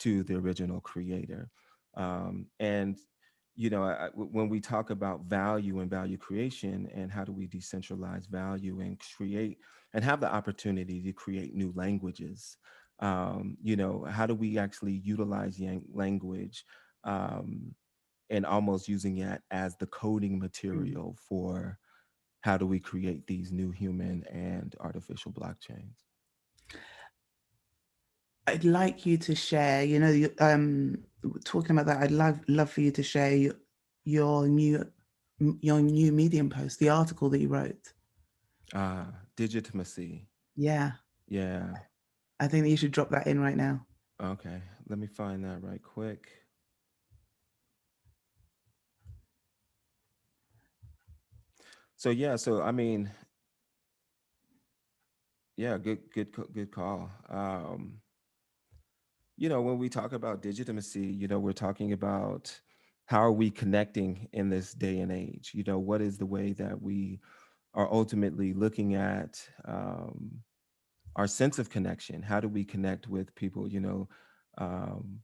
to the original creator. And when we talk about value and value creation, and how do we decentralize value and create and have the opportunity to create new languages, how do we actually utilize language, um, and almost using it as the coding Mm. material for how do we create these new human and artificial blockchains? I'd like you to share, talking about that, I'd love for you to share your new your new Medium post, the article that you wrote. Digitimacy. Yeah, Yeah. I think that you should drop that in right now. Okay. Let me find that right quick. So yeah, so I mean, yeah, good call. When we talk about digitimacy, we're talking about how are we connecting in this day and age? What is the way that we are ultimately looking at, our sense of connection? How do we connect with people? Um,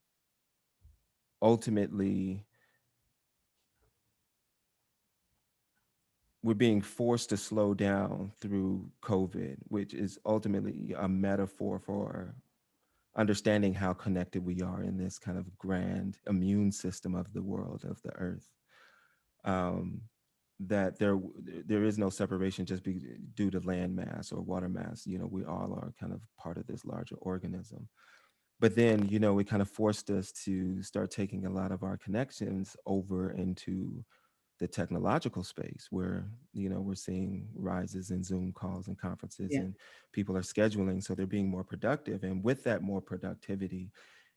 Ultimately, we're being forced to slow down through COVID, which is ultimately a metaphor for understanding how connected we are in this kind of grand immune system of the world, of the earth. um, that there is no separation just due to land mass or water mass. We all are kind of part of this larger organism. But then, it kind of forced us to start taking a lot of our connections over into the technological space, where we're seeing rises in Zoom calls and conferences, Yeah. and people are scheduling, so they're being more productive. And with that more productivity,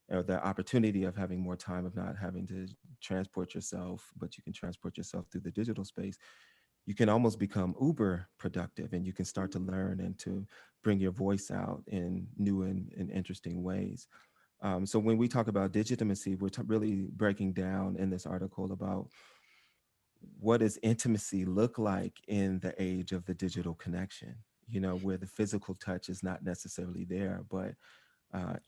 or the opportunity of having more time, of not having to transport yourself, but you can transport yourself through the digital space, you can almost become uber productive, and you can start to learn and to bring your voice out in new and interesting ways. So when we talk about digitimacy, we're really breaking down in this article about what does intimacy look like in the age of the digital connection, where the physical touch is not necessarily there, but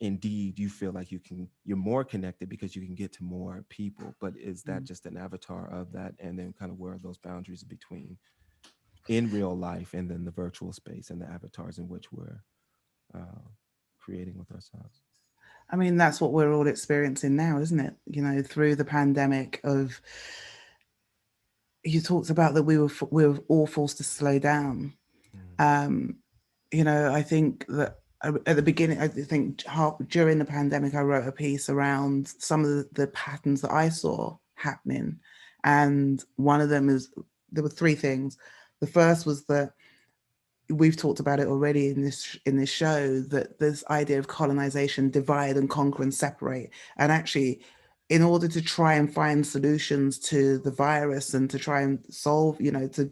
indeed you feel like you're more connected because you can get to more people, but is that just an avatar of that? And then kind of where are those boundaries between in real life and then the virtual space and the avatars in which we're uh, creating with ourselves? I mean, that's what we're all experiencing now, isn't it? Through the pandemic of, you talked about that we were all forced to slow down. Mm, Um, I think that at the beginning, I think during the pandemic, I wrote a piece around some of the patterns that I saw happening. And one of them is, there were three things. The first was that we've talked about it already in this show, that this idea of colonization, divide and conquer and separate. And actually, in order to try and find solutions to the virus and to try and solve, to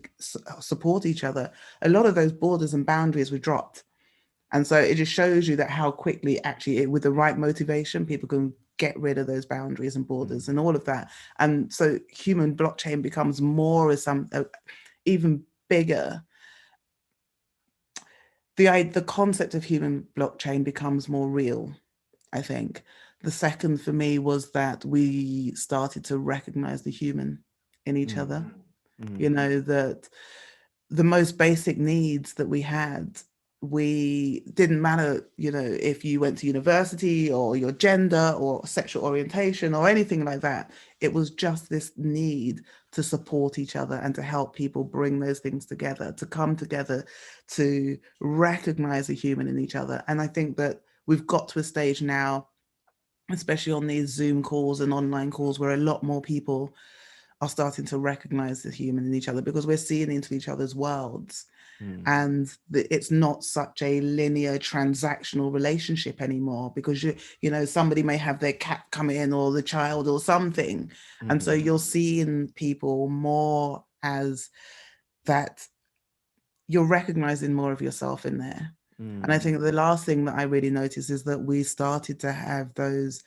support each other, a lot of those borders and boundaries were dropped. And so it just shows you that how quickly, actually, with the right motivation, people can get rid of those boundaries and borders mm, and all of that. And so human blockchain becomes more as even bigger. The concept of human blockchain becomes more real, I think. The second for me was that we started to recognize the human in each mm, other. mm, That the most basic needs that we had, we didn't matter, if you went to university or your gender or sexual orientation or anything like that. It was just this need to support each other and to help people bring those things together, to come together, to recognize the human in each other. And I think that we've got to a stage now, especially on these Zoom calls and online calls, where a lot more people are starting to recognize the human in each other, because we're seeing into each other's worlds. mm, And it's not such a linear transactional relationship anymore, because somebody may have their cat come in or the child or something. And so mhm, you're seeing people more as that, you're recognizing more of yourself in there. And I mm, think the last thing that I really noticed is that we started to have those,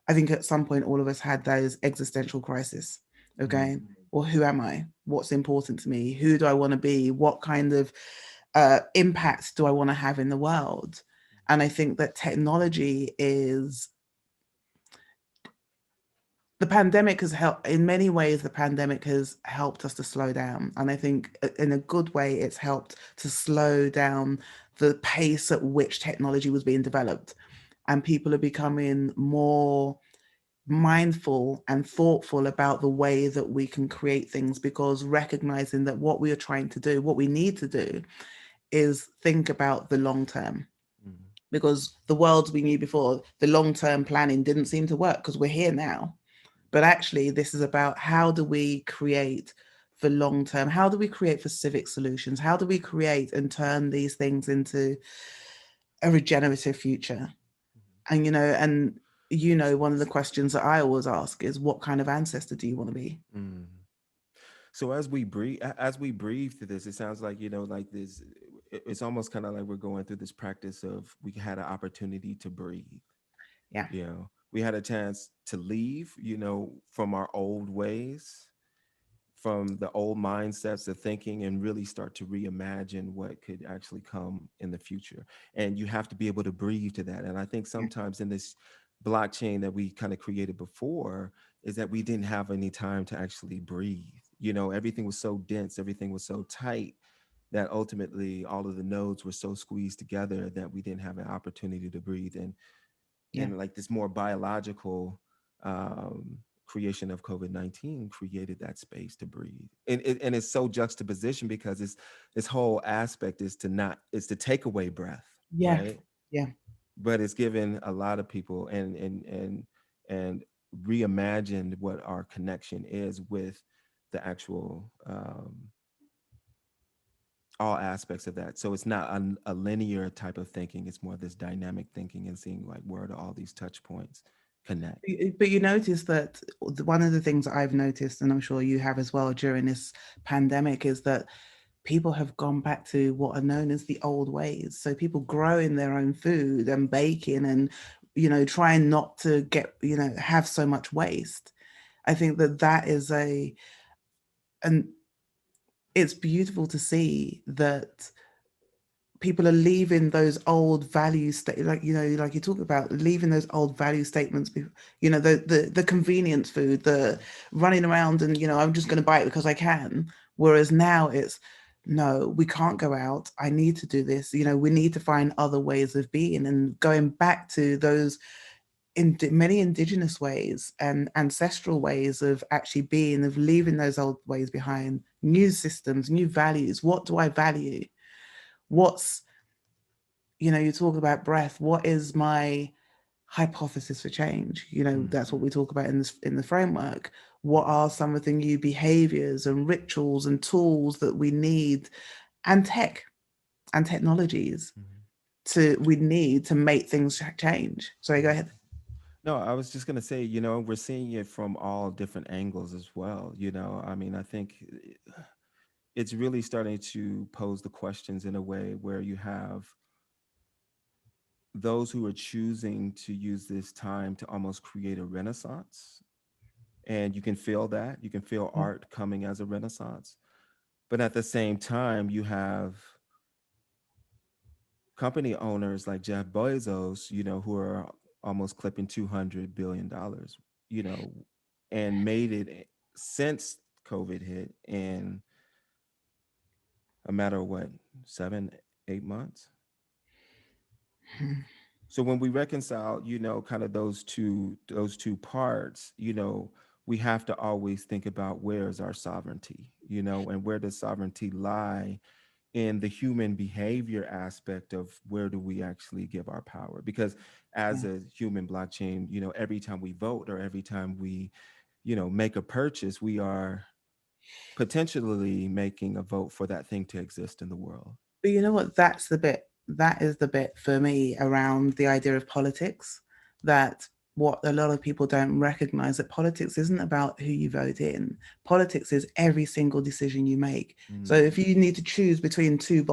I think at some point all of us had those existential crises. mm, Okay. Well, who am I? What's important to me? Who do I want to be? What kind of impact do I want to have in the world? And I think that technology is, the pandemic has helped in many ways. The pandemic has helped us to slow down. And I think in a good way, it's helped to slow down the pace at which technology was being developed. And people are becoming more mindful and thoughtful about the way that we can create things, because recognizing that what we are trying to do, what we need to do, is think about the long term. mm, Because the worlds we knew before, the long term planning didn't seem to work because we're here now. But actually, this is about how do we create for long term? How do we create for civic solutions? How do we create and turn these things into a regenerative future? And one of the questions that I always ask is, what kind of ancestor do you want to be? mm. So as we breathe through this, it sounds like, like this, it's almost kind of like we're going through this practice of, we had an opportunity to breathe. Yeah, We had a chance to leave, from our old ways, from the old mindsets of thinking, and really start to reimagine what could actually come in the future. And you have to be able to breathe to that. And I think yeah, sometimes in this blockchain that we kind of created before, is that we didn't have any time to actually breathe. Everything was so dense, everything was so tight, that ultimately all of the nodes were so squeezed together that we didn't have an opportunity to breathe. yeah, And like this more biological um, creation of COVID-19 created that space to breathe. And it's so juxtaposition, because this whole aspect is to take away breath, yeah, right? yeah. But it's given a lot of people and reimagined what our connection is with the actual all aspects of that. So it's not a linear type of thinking. It's more this dynamic thinking and seeing like, where do all these touch points connect. But you notice that one of the things that I've noticed, and I'm sure you have as well during this pandemic, is that people have gone back to what are known as the old ways. So people growing their own food and baking and, trying not to have so much waste. I think that that is and it's beautiful to see that people are leaving those old values, like, you know, like you talk about leaving those old value statements, you know, the convenience food, the running around and, you know, I'm just going to buy it because I can. Whereas now it's, no, we can't go out. I need to do this. You know, we need to find other ways of being, and going back to those in many indigenous ways and ancestral ways of actually being, of leaving those old ways behind, new systems, new values. What do I value? What's, you know, you talk about breath. What is my hypothesis for change? You know, that's what we talk about in this, in the framework. What are some of the new behaviors and rituals and tools that we need, and tech and technologies we need to make things change? Sorry, go ahead. No, I was just going to say, you know, we're seeing it from all different angles as well. You know, I mean, I think it's really starting to pose the questions in a way where you have those who are choosing to use this time to almost create a renaissance. And you can feel that. You can feel art coming as a renaissance. But at the same time, you have company owners like Jeff Bezos, you know, who are almost clipping $200 billion, you know, and made it since COVID hit in a matter of what, 7, 8 months. So when we reconcile, you know, kind of those two parts, you know, we have to always think about where is our sovereignty, you know, and where does sovereignty lie in the human behavior aspect of where do we actually give our power? Because as Yeah. a human blockchain, you know, every time we vote or every time we, you know, make a purchase, we are potentially making a vote for that thing to exist in the world. But you know what? That's the bit. That is the bit for me around the idea of politics. That what a lot of people don't recognize, that politics isn't about who you vote in. Politics is every single decision you make. So Mm, if you need to choose between two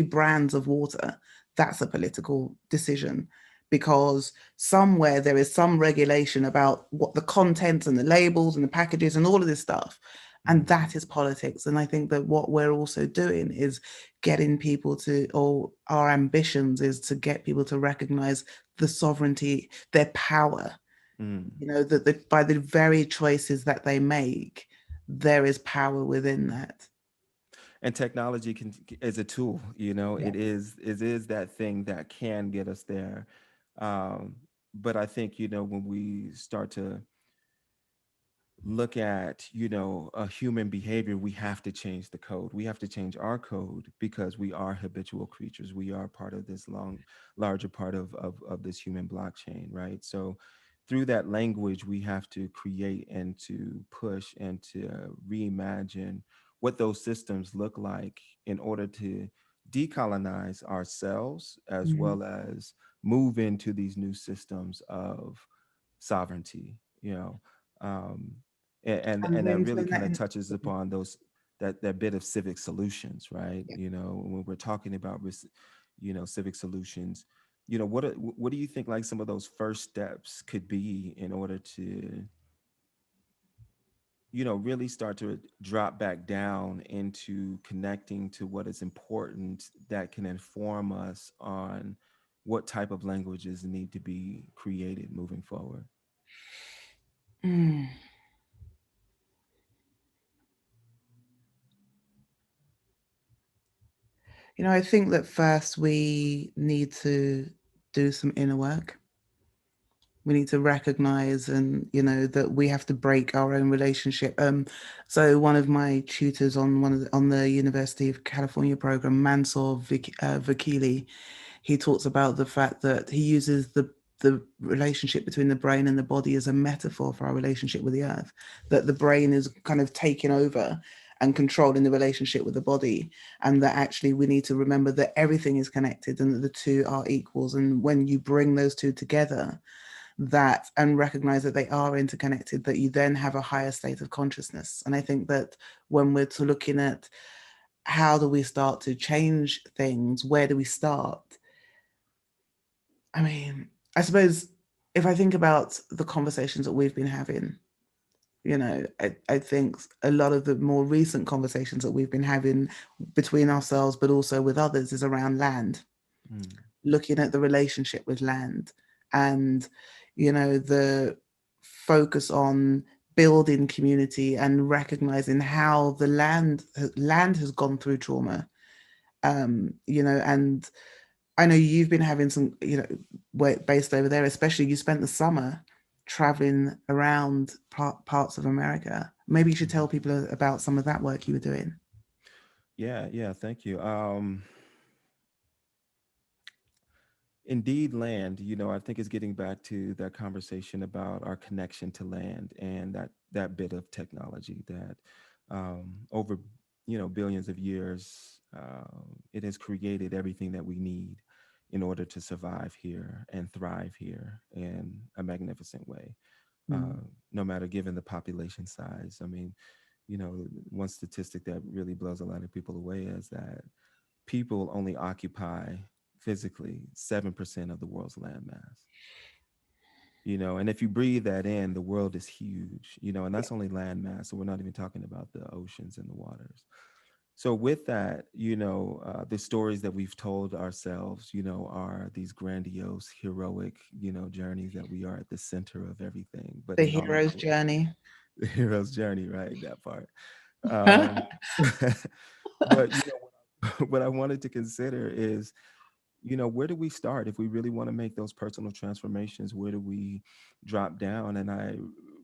brands of water, that's a political decision, because somewhere there is some regulation about what the content and the labels and the packages and all of this stuff. And mm, that is politics. And I think that what we're also doing is getting people to, or our ambitions is to get people to recognize the sovereignty, their power, mm. you know, that by the very choices that they make, there is power within that. And technology is a tool, you know, Yeah. it is that thing that can get us there. Um, but I think, you know, when we start to look at, you know, a human behavior, we have to change the code. We have to change our code because we are habitual creatures. We are part of this larger part of this human blockchain, right? So through that language, we have to create and to push and to reimagine what those systems look like in order to decolonize ourselves as Mhm. well as move into these new systems of sovereignty, you know. Um, and And that then really turn that kind of in. touches upon those that bit of civic solutions, right? Yeah. You know, when we're talking about you know, civic solutions, you know, what do you think like some of those first steps could be in order to, you know, really start to drop back down into connecting to what is important that can inform us on what type of languages need to be created moving forward? Mm. You know, I think that first we need to do some inner work. We need to recognize, and you know, that we have to break our own relationship. So one of my tutors on on the University of California program, Vakili, he talks about the fact that he uses the relationship between the brain and the body as a metaphor for our relationship with the earth. That the brain is kind of taking over and controlling the relationship with the body, and that actually we need to remember that everything is connected and that the two are equals. And when you bring those two together, that, and recognize that they are interconnected, that you then have a higher state of consciousness. And I think that when we're looking at how do we start to change things, where do we start? I mean, I suppose if I think about the conversations that we've been having, I think a lot of the more recent conversations that we've been having between ourselves, but also with others, is around land, Mm. looking at the relationship with land, and the focus on building community and recognizing how the land has gone through trauma. And I know you've been having some, work based over there, especially you spent the summer traveling around parts of America. Maybe you should tell Mhm. people about some of that work you were doing. Yeah, yeah, thank you. Indeed, land, I think is getting back to that conversation about our connection to land and that bit of technology that over billions of years it has created everything that we need in order to survive here and thrive here in a magnificent way. Mm. No matter given the population size. I mean, one statistic that really blows a lot of people away is that people only occupy physically 7% of the world's landmass. And if you breathe that in, the world is huge, and Yeah. that's only landmass. So we're not even talking about the oceans and the waters. So with that, the stories that we've told ourselves, are these grandiose, heroic, journeys that we are at the center of everything. But The in all hero's actuality, journey. the hero's journey, right? That part. Um, but what I wanted to consider is, where do we start if we really want to make those personal transformations? Where do we drop down? And I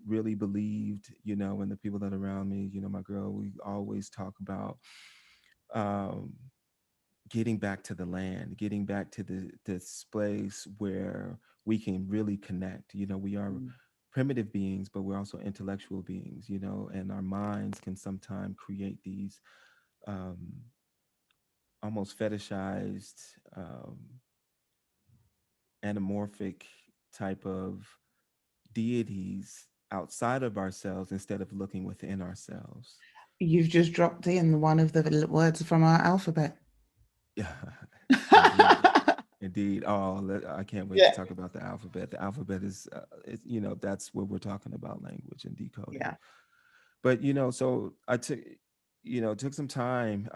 really believed, and the people that are around me, my girl, we always talk about um, getting back to the land, getting back to this place where we can really connect. We are Mm. primitive beings, but we're also intellectual beings, and our minds can sometimes create these um, almost fetishized, anamorphic type of deities outside of ourselves instead of looking within ourselves. You've just dropped in one of the words from our alphabet. Yeah, indeed. Indeed. Oh, I can't wait to Yeah. talk about the alphabet. The alphabet that's what we're talking about, language and decoding. Yeah. But, so I took some time.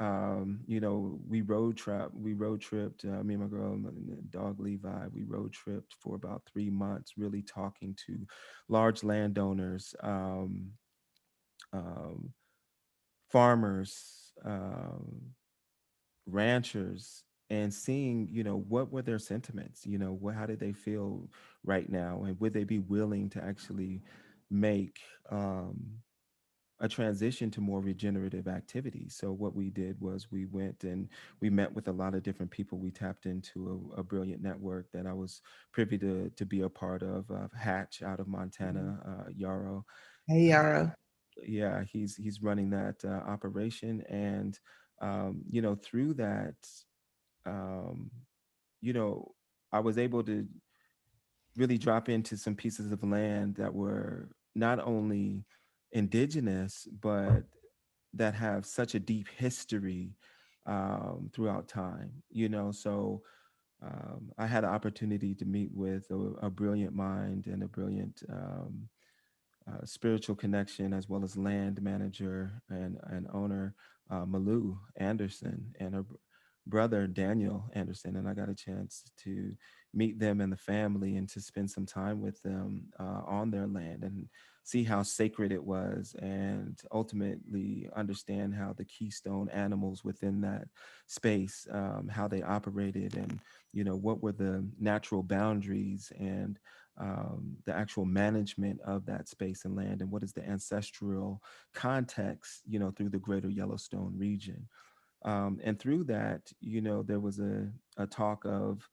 We road tripped, me and my girl, and the dog Levi, we road tripped for about 3 months, really talking to large landowners, um, farmers, ranchers, and seeing, what were their sentiments, how did they feel right now, and would they be willing to actually make a transition to more regenerative activities. So what we did was we went and we met with a lot of different people. We tapped into a brilliant network that I was privy to be a part of, Hatch out of Mm. Montana, Yarrow. Hey, Uh, Yarrow. yeah, he's running that operation, and through that, um, you know, I was able to really drop into some pieces of land that were not only indigenous, but that have such a deep history throughout time. So I had an opportunity to meet with a brilliant mind and a brilliant spiritual connection, as well as land manager and owner, Malou Anderson, and her brother Daniel Anderson. And I got a chance to meet them and the family and to spend some time with them on their land and see how sacred it was, and ultimately understand how the keystone animals within that space, how they operated, and what were the natural boundaries, and the actual management of that space and land, and what is the ancestral context, through the greater Yellowstone region. And through that, there was a talk of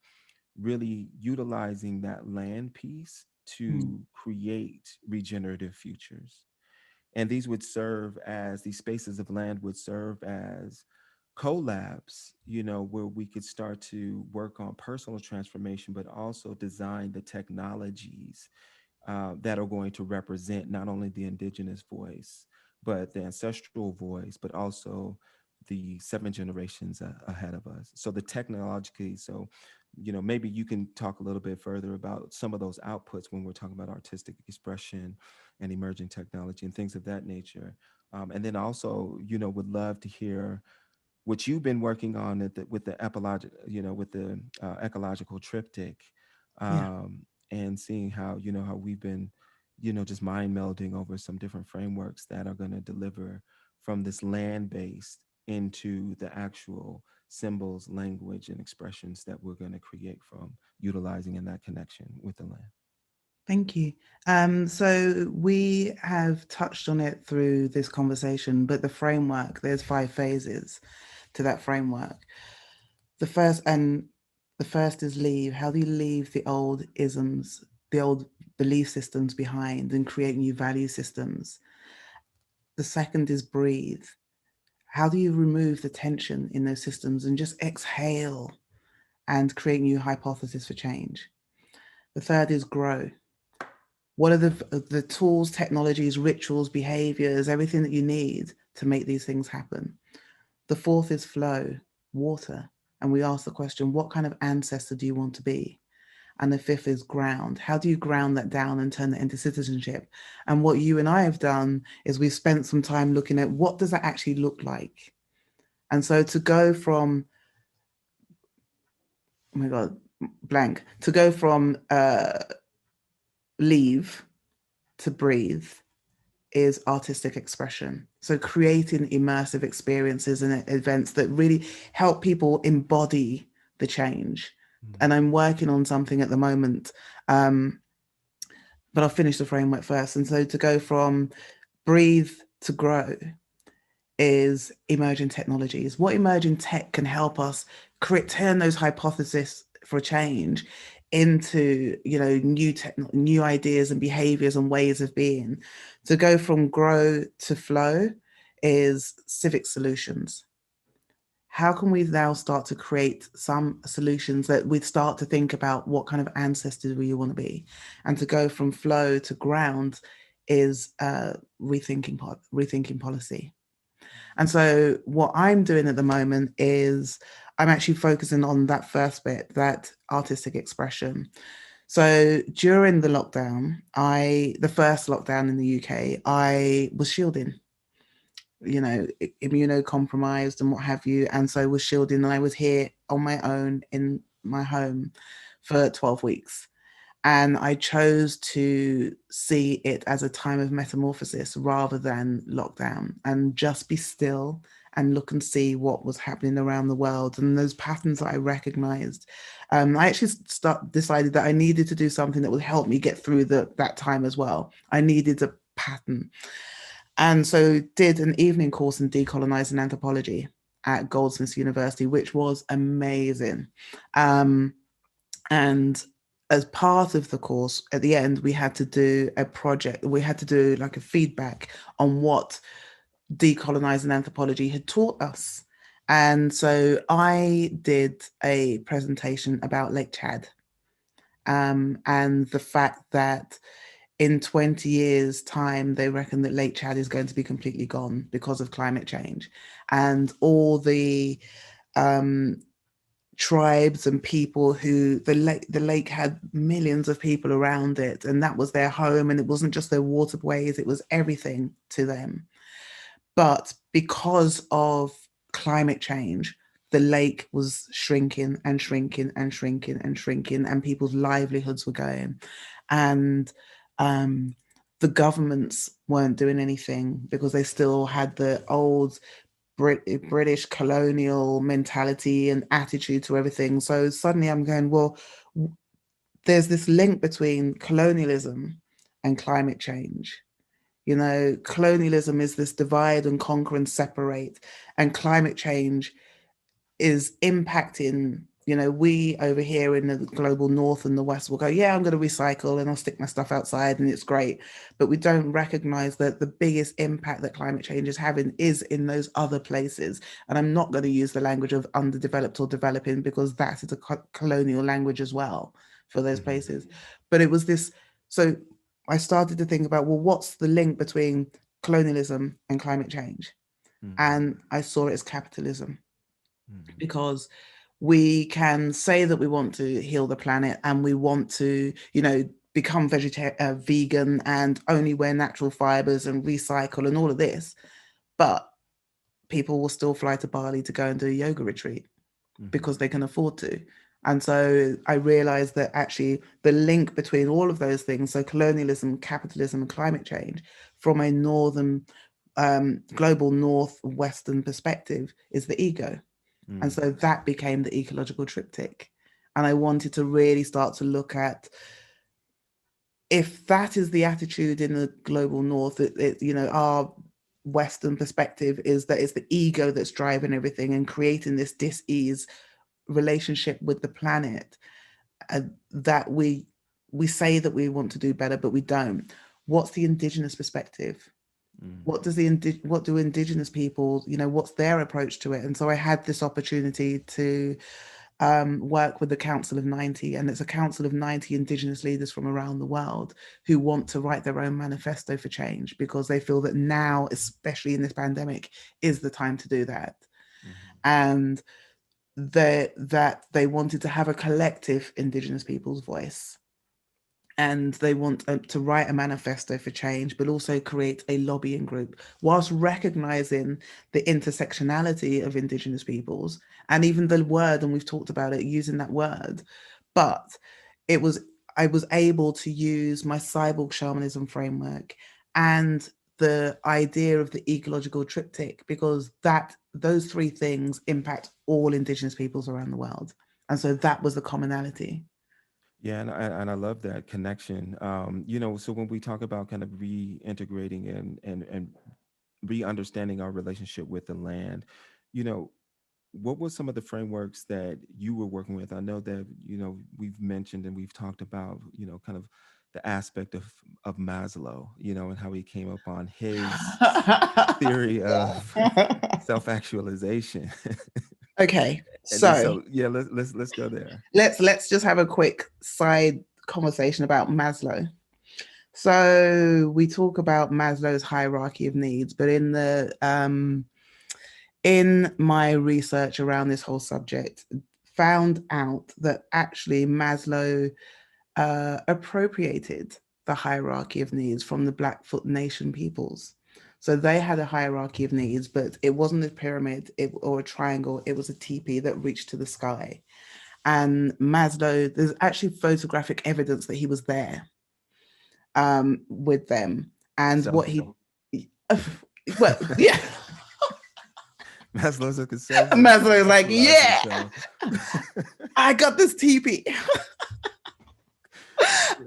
really utilizing that land piece Mm. to create regenerative futures. And these spaces of land would serve as collabs, where we could start to work on personal transformation, but also design the technologies that are going to represent not only the indigenous voice, but the ancestral voice, but also the seven generations ahead of us. So the technologically, so maybe you can talk a little bit further about some of those outputs when we're talking about artistic expression and emerging technology and things of that nature. And then also, would love to hear what you've been working on with the ecological triptych, Yeah. and seeing how we've been, just mind melding over some different frameworks that are going to deliver from this land based into the actual symbols, language, and expressions that we're going to create from utilizing in that connection with the land. Thank you. So we have touched on it through this conversation, but the framework, there's 5 phases to that framework. The first is leave. How do you leave the old isms, the old belief systems behind and create new value systems? The second is breathe. How do you remove the tension in those systems and just exhale and create new hypotheses for change? The third is grow. What are the tools, technologies, rituals, behaviors, everything that you need to make these things happen? The fourth is flow, water. And we ask the question, what kind of ancestor do you want to be? And the fifth is ground. How do you ground that down and turn that into citizenship? And what you and I have done is we've spent some time looking at what does that actually look like? And so to go from, oh my God, blank, to go from leave to breathe is artistic expression. So creating immersive experiences and events that really help people embody the change. And I'm working on something at the moment, but I'll finish the framework first. And so to go from breathe to grow is emerging technologies. What emerging tech can help us turn those hypotheses for change into new ideas and behaviors and ways of being. To go from grow to flow is civic solutions. How can we now start to create some solutions that we start to think about what kind of ancestors we want to be? And to go from flow to ground is rethinking policy. And so what I'm doing at the moment is I'm actually focusing on that first bit, that artistic expression. So during the lockdown, the first lockdown in the UK, I was shielding, immunocompromised and what have you. And so I was shielding and I was here on my own in my home for 12 weeks. And I chose to see it as a time of metamorphosis rather than lockdown, and just be still and look and see what was happening around the world and those patterns that I recognized. I actually decided that I needed to do something that would help me get through that time as well. I needed a pattern. And so did an evening course in decolonizing anthropology at Goldsmiths University, which was amazing. And as part of the course, at the end, we had to do a project. We had to do like a feedback on what decolonizing anthropology had taught us. And so I did a presentation about Lake Chad, and the fact that in 20 years' time, they reckon that Lake Chad is going to be completely gone because of climate change. And all the tribes and people who the lake had millions of people around it, and that was their home, and it wasn't just their waterways, it was everything to them. But because of climate change, the lake was shrinking and shrinking and shrinking and shrinking, and people's livelihoods were going. And the governments weren't doing anything because they still had the old British colonial mentality and attitude to everything. So suddenly I'm going, well, there's this link between colonialism and climate change. Colonialism is this divide and conquer and separate, and climate change is impacting, we over here in the global north and the west will go, yeah, I'm going to recycle and I'll stick my stuff outside and it's great. But we don't recognize that the biggest impact that climate change is having is in those other places. And I'm not going to use the language of underdeveloped or developing, because that is a colonial language as well for those places. But it was this, so I started to think about, well, what's the link between colonialism and climate change? And I saw it as capitalism. Because we can say that we want to heal the planet and we want to, become vegan and only wear natural fibers and recycle and all of this, but people will still fly to Bali to go and do a yoga retreat because they can afford to. And so I realized that actually the link between all of those things, so colonialism, capitalism, and climate change, from a northern, global north-western perspective, is the ego. And so that became the ecological triptych. And I wanted to really start to look at, if that is the attitude in the global north, our Western perspective is that it's the ego that's driving everything and creating this dis-ease relationship with the planet, that we say that we want to do better, but we don't. What's the indigenous perspective? What do indigenous people, what's their approach to it? And so I had this opportunity to work with the Council of 90, and it's a council of 90 indigenous leaders from around the world who want to write their own manifesto for change, because they feel that now, especially in this pandemic, is the time to do that. And that they wanted to have a collective indigenous people's voice, and they want to write a manifesto for change, but also create a lobbying group, whilst recognizing the intersectionality of indigenous peoples and even the word, and we've talked about it, using that word. But I was able to use my cyborg shamanism framework and the idea of the ecological triptych, because those three things impact all indigenous peoples around the world. And so that was the commonality. Yeah, and I love that connection. So when we talk about kind of reintegrating and re-understanding our relationship with the land, you know, what were some of the frameworks that you were working with? I know that, we've mentioned and we've talked about, kind of the aspect of Maslow, and how he came upon his theory of self-actualization. Okay, And then, so so yeah, let's go there. let's just have a quick side conversation about Maslow. So we talk about Maslow's hierarchy of needs, but in my research around this whole subject, found out that actually Maslow appropriated the hierarchy of needs from the Blackfoot Nation peoples. So they had a hierarchy of needs, but it wasn't a pyramid or a triangle. It was a teepee that reached to the sky. And Maslow, there's actually photographic evidence that he was there with them. And what Selfie. he, well, yeah. Maslow's a conservative. Maslow was like, Actualize yeah, himself. I got this teepee.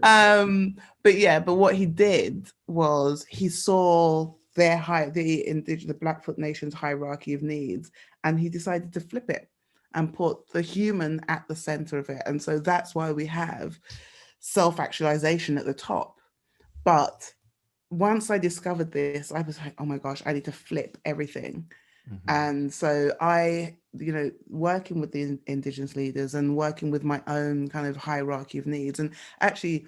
But what he did was he saw the Blackfoot Nation's hierarchy of needs, and he decided to flip it and put the human at the center of it. And so that's why we have self-actualization at the top. But once I discovered this, I was like, oh my gosh, I need to flip everything. And so working with the indigenous leaders and working with my own kind of hierarchy of needs. And actually,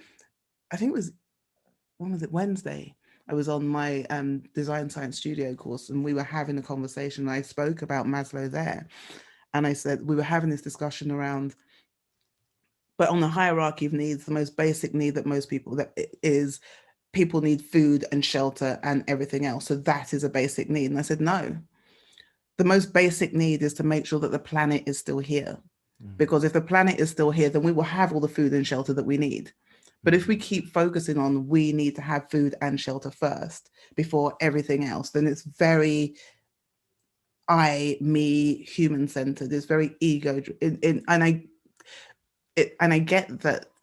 I think it was, when was it, Wednesday? I was on my design science studio course, and we were having a conversation. I spoke about Maslow there. And I said, we were having this discussion around, but on the hierarchy of needs, the most basic need that most people, that is, people need food and shelter and everything else. So that is a basic need. And I said, no, the most basic need is to make sure that the planet is still here. Because if the planet is still here, then we will have all the food and shelter that we need. But if we keep focusing on we need to have food and shelter first before everything else, then it's very me, human centered. It's very ego, and I get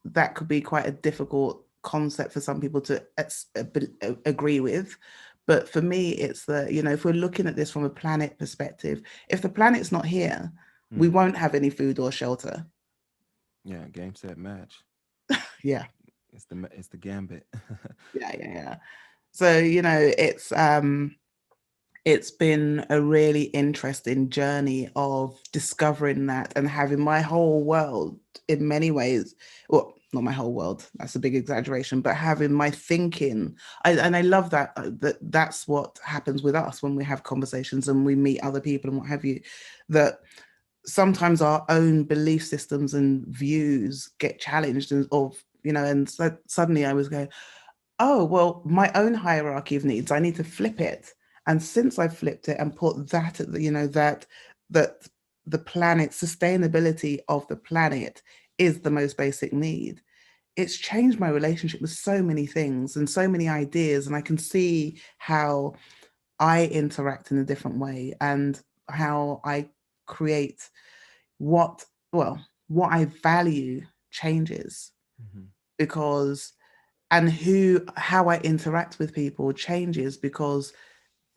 that could be quite a difficult concept for some people to agree with. But for me, it's that, if we're looking at this from a planet perspective, if the planet's not here, we won't have any food or shelter. Yeah, game, set, match. Yeah. It's the gambit. Yeah. So, it's been a really interesting journey of discovering that and having my whole world in many ways, well, not my whole world, that's a big exaggeration, but having my thinking. And I love that's what happens with us when we have conversations and we meet other people and what have you, that sometimes our own belief systems and views get challenged, and so suddenly I was going, oh, well, my own hierarchy of needs, I need to flip it. And since I flipped it and put that at the, that the planet, sustainability of the planet is the most basic need, it's changed my relationship with so many things and so many ideas. And I can see how I interact in a different way, and how I create what, what I value changes, Mm-hmm. because and how I interact with people changes, because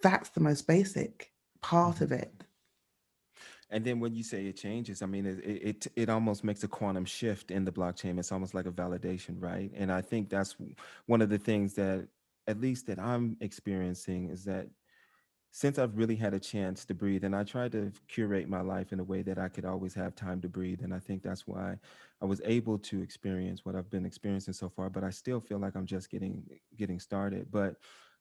that's the most basic part Mm-hmm. of it. And then when you say it changes, I mean, it almost makes a quantum shift in the blockchain. It's almost like a validation, right? And I think that's one of the things that, at least that I'm experiencing, is that since I've really had a chance to breathe, and I tried to curate my life in a way that I could always have time to breathe. And I think that's why I was able to experience what I've been experiencing so far, but I still feel like I'm just getting started. But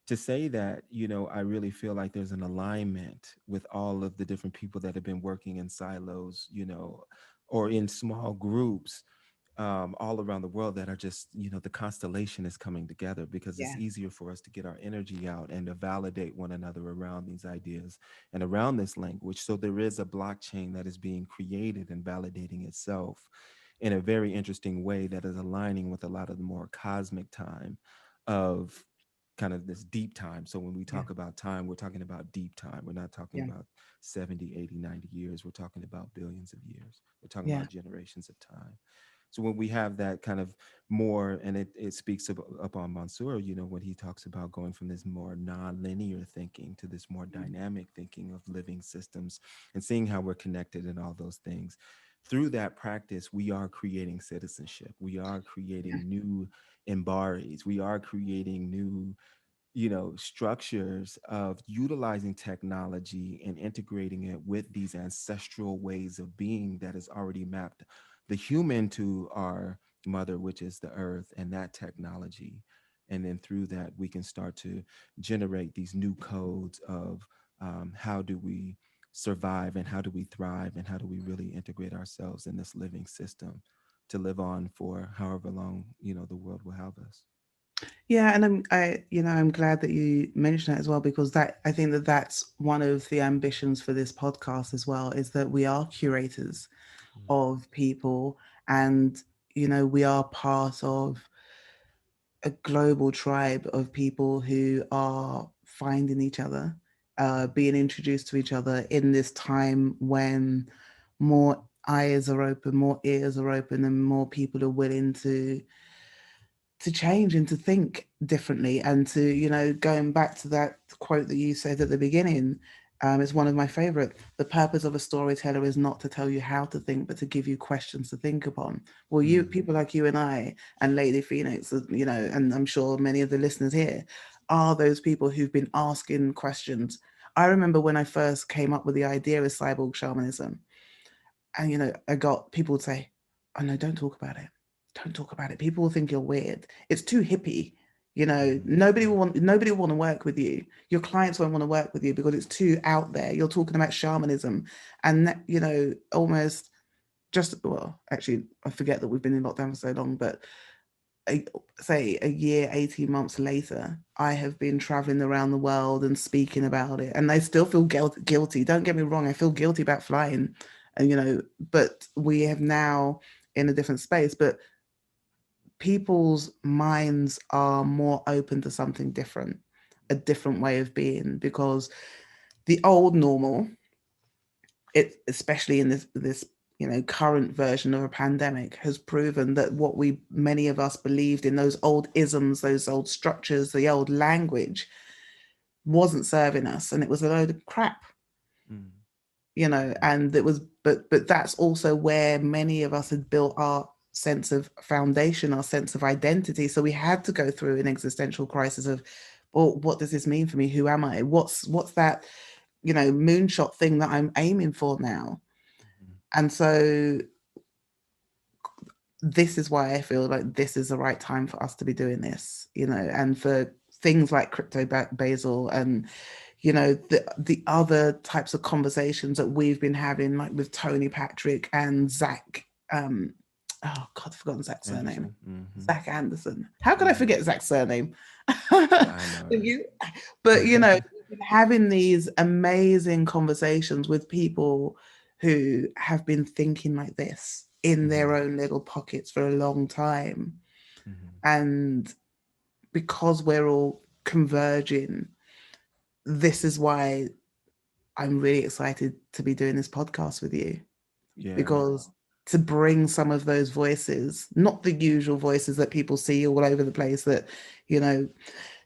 to say that, I really feel like there's an alignment with all of the different people that have been working in silos, or in small groups, all around the world, that are just, the constellation is coming together, because it's Yeah, easier for us to get our energy out and to validate one another around these ideas and around this language. So there is a blockchain that is being created and validating itself in a very interesting way, that is aligning with a lot of the more cosmic time of kind of this deep time. So when we yeah, talk about time, we're talking about deep time. We're not talking yeah, about 70, 80, 90 years. We're talking about billions of years. We're talking yeah, about generations of time. So when we have that kind of more, and it speaks up on Mansour, when he talks about going from this more non-linear thinking to this more mm, dynamic thinking of living systems and seeing how we're connected and all those things. Through that practice, we are creating citizenship. We are yeah, creating new embodies. We are creating new, structures of utilizing technology and integrating it with these ancestral ways of being that is already mapped the human to our mother, which is the earth, and that technology. And then through that, we can start to generate these new codes of, how do we survive, and how do we thrive, and how do we really integrate ourselves in this living system to live on for however long, the world will have us. yeah. And I'm glad that you mentioned that as well, because that I think that that's one of the ambitions for this podcast as well, is that we are curators of people, and we are part of a global tribe of people who are finding each other, being introduced to each other in this time when more eyes are open, more ears are open, and more people are willing to change and to think differently, and to, going back to that quote that you said at the beginning, is one of my favorite. The purpose of a storyteller is not to tell you how to think, but to give you questions to think upon. Well, you Mm, people like you and I and Lady Phoenix, and I'm sure many of the listeners here are those people who've been asking questions. I remember when I first came up with the idea of cyborg shamanism, and I got people would say, "Oh no, don't talk about it. Don't talk about it. People will think you're weird. It's too hippie. mhm, Nobody will want to work with you. Your clients won't want to work with you because it's too out there. You're talking about shamanism, and almost just, well, actually, I forget that we've been in lockdown for so long, but say a year, 18 months later, I have been traveling around the world and speaking about it. And I still feel guilty. Don't get me wrong, I feel guilty about flying, and but we have now in a different space. But people's minds are more open to something different, a different way of being, because the old normal, especially in this current version of a pandemic, has proven that what we many of us believed in, those old isms, those old structures, the old language, wasn't serving us, and it was a load of crap. mm, And it was, but that's also where many of us had built our sense of foundation, our sense of identity. So we had to go through an existential crisis of, well, what does this mean for me? Who am I? What's that moonshot thing that I'm aiming for now? mhm, And so this is why I feel like this is the right time for us to be doing this, and for things like crypto Basel, and you know, the other types of conversations that we've been having, like with Tony Patrick and Zach. Oh God, I've forgotten Zach's surname. Anderson. Mm-hmm. Zach Anderson. How could I forget Zach's surname? I know. But you know, we've been having these amazing conversations with people who have been thinking like this in their own little pockets for a long time. And because we're all converging, this is why I'm really excited to be doing this podcast with you. Yeah. Because to bring some of those voices, not the usual voices that people see all over the place that, you know,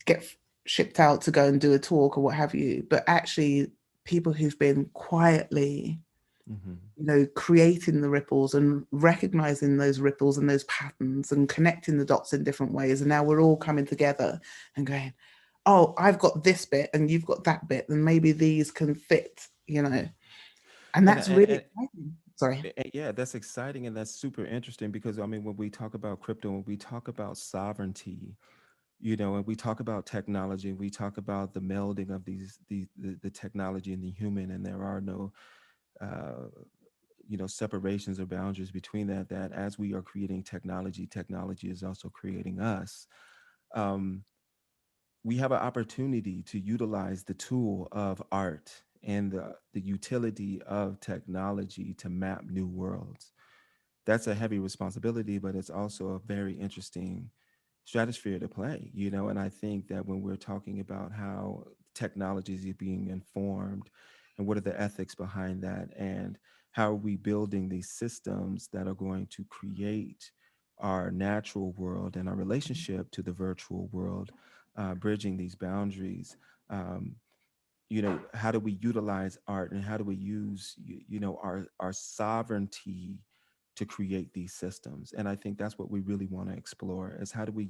get shipped out to go and do a talk or what have you, but actually people who've been quietly, you know, creating the ripples and recognizing those ripples and those patterns and connecting the dots in different ways. And now we're all coming together and going, oh, I've got this bit and you've got that bit, and maybe these can fit, you know. And that's really exciting. Sorry. Yeah, that's exciting and that's super interesting because I mean, when we talk about crypto, when we talk about sovereignty, you know, and we talk about technology, we talk about the melding of the technology and the human, and there are no you know, separations or boundaries between that. That as we are creating technology, technology is also creating us. Um, we have an opportunity to utilize the tool of art and the utility of technology to map new worlds. That's a heavy responsibility, but it's also a very interesting stratosphere to play, you know. And I think that when we're talking about how technologies are being informed and what are the ethics behind that, and how are we building these systems that are going to create our natural world and our relationship to the virtual world, bridging these boundaries. Um, you know, how do we utilize art and how do we use you know, our sovereignty to create these systems? And I think that's what we really want to explore, is how do we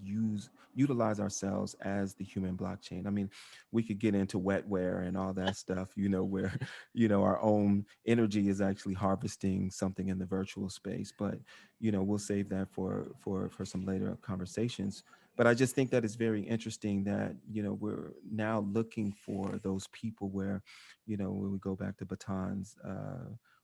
utilize ourselves as the human blockchain. I mean, we could get into wetware and all that stuff, you know, where you know, our own energy is actually harvesting something in the virtual space, but you know, we'll save that for some later conversations. But I just think that it's very interesting that, you know, we're now looking for those people where, you know, when we go back to Baton's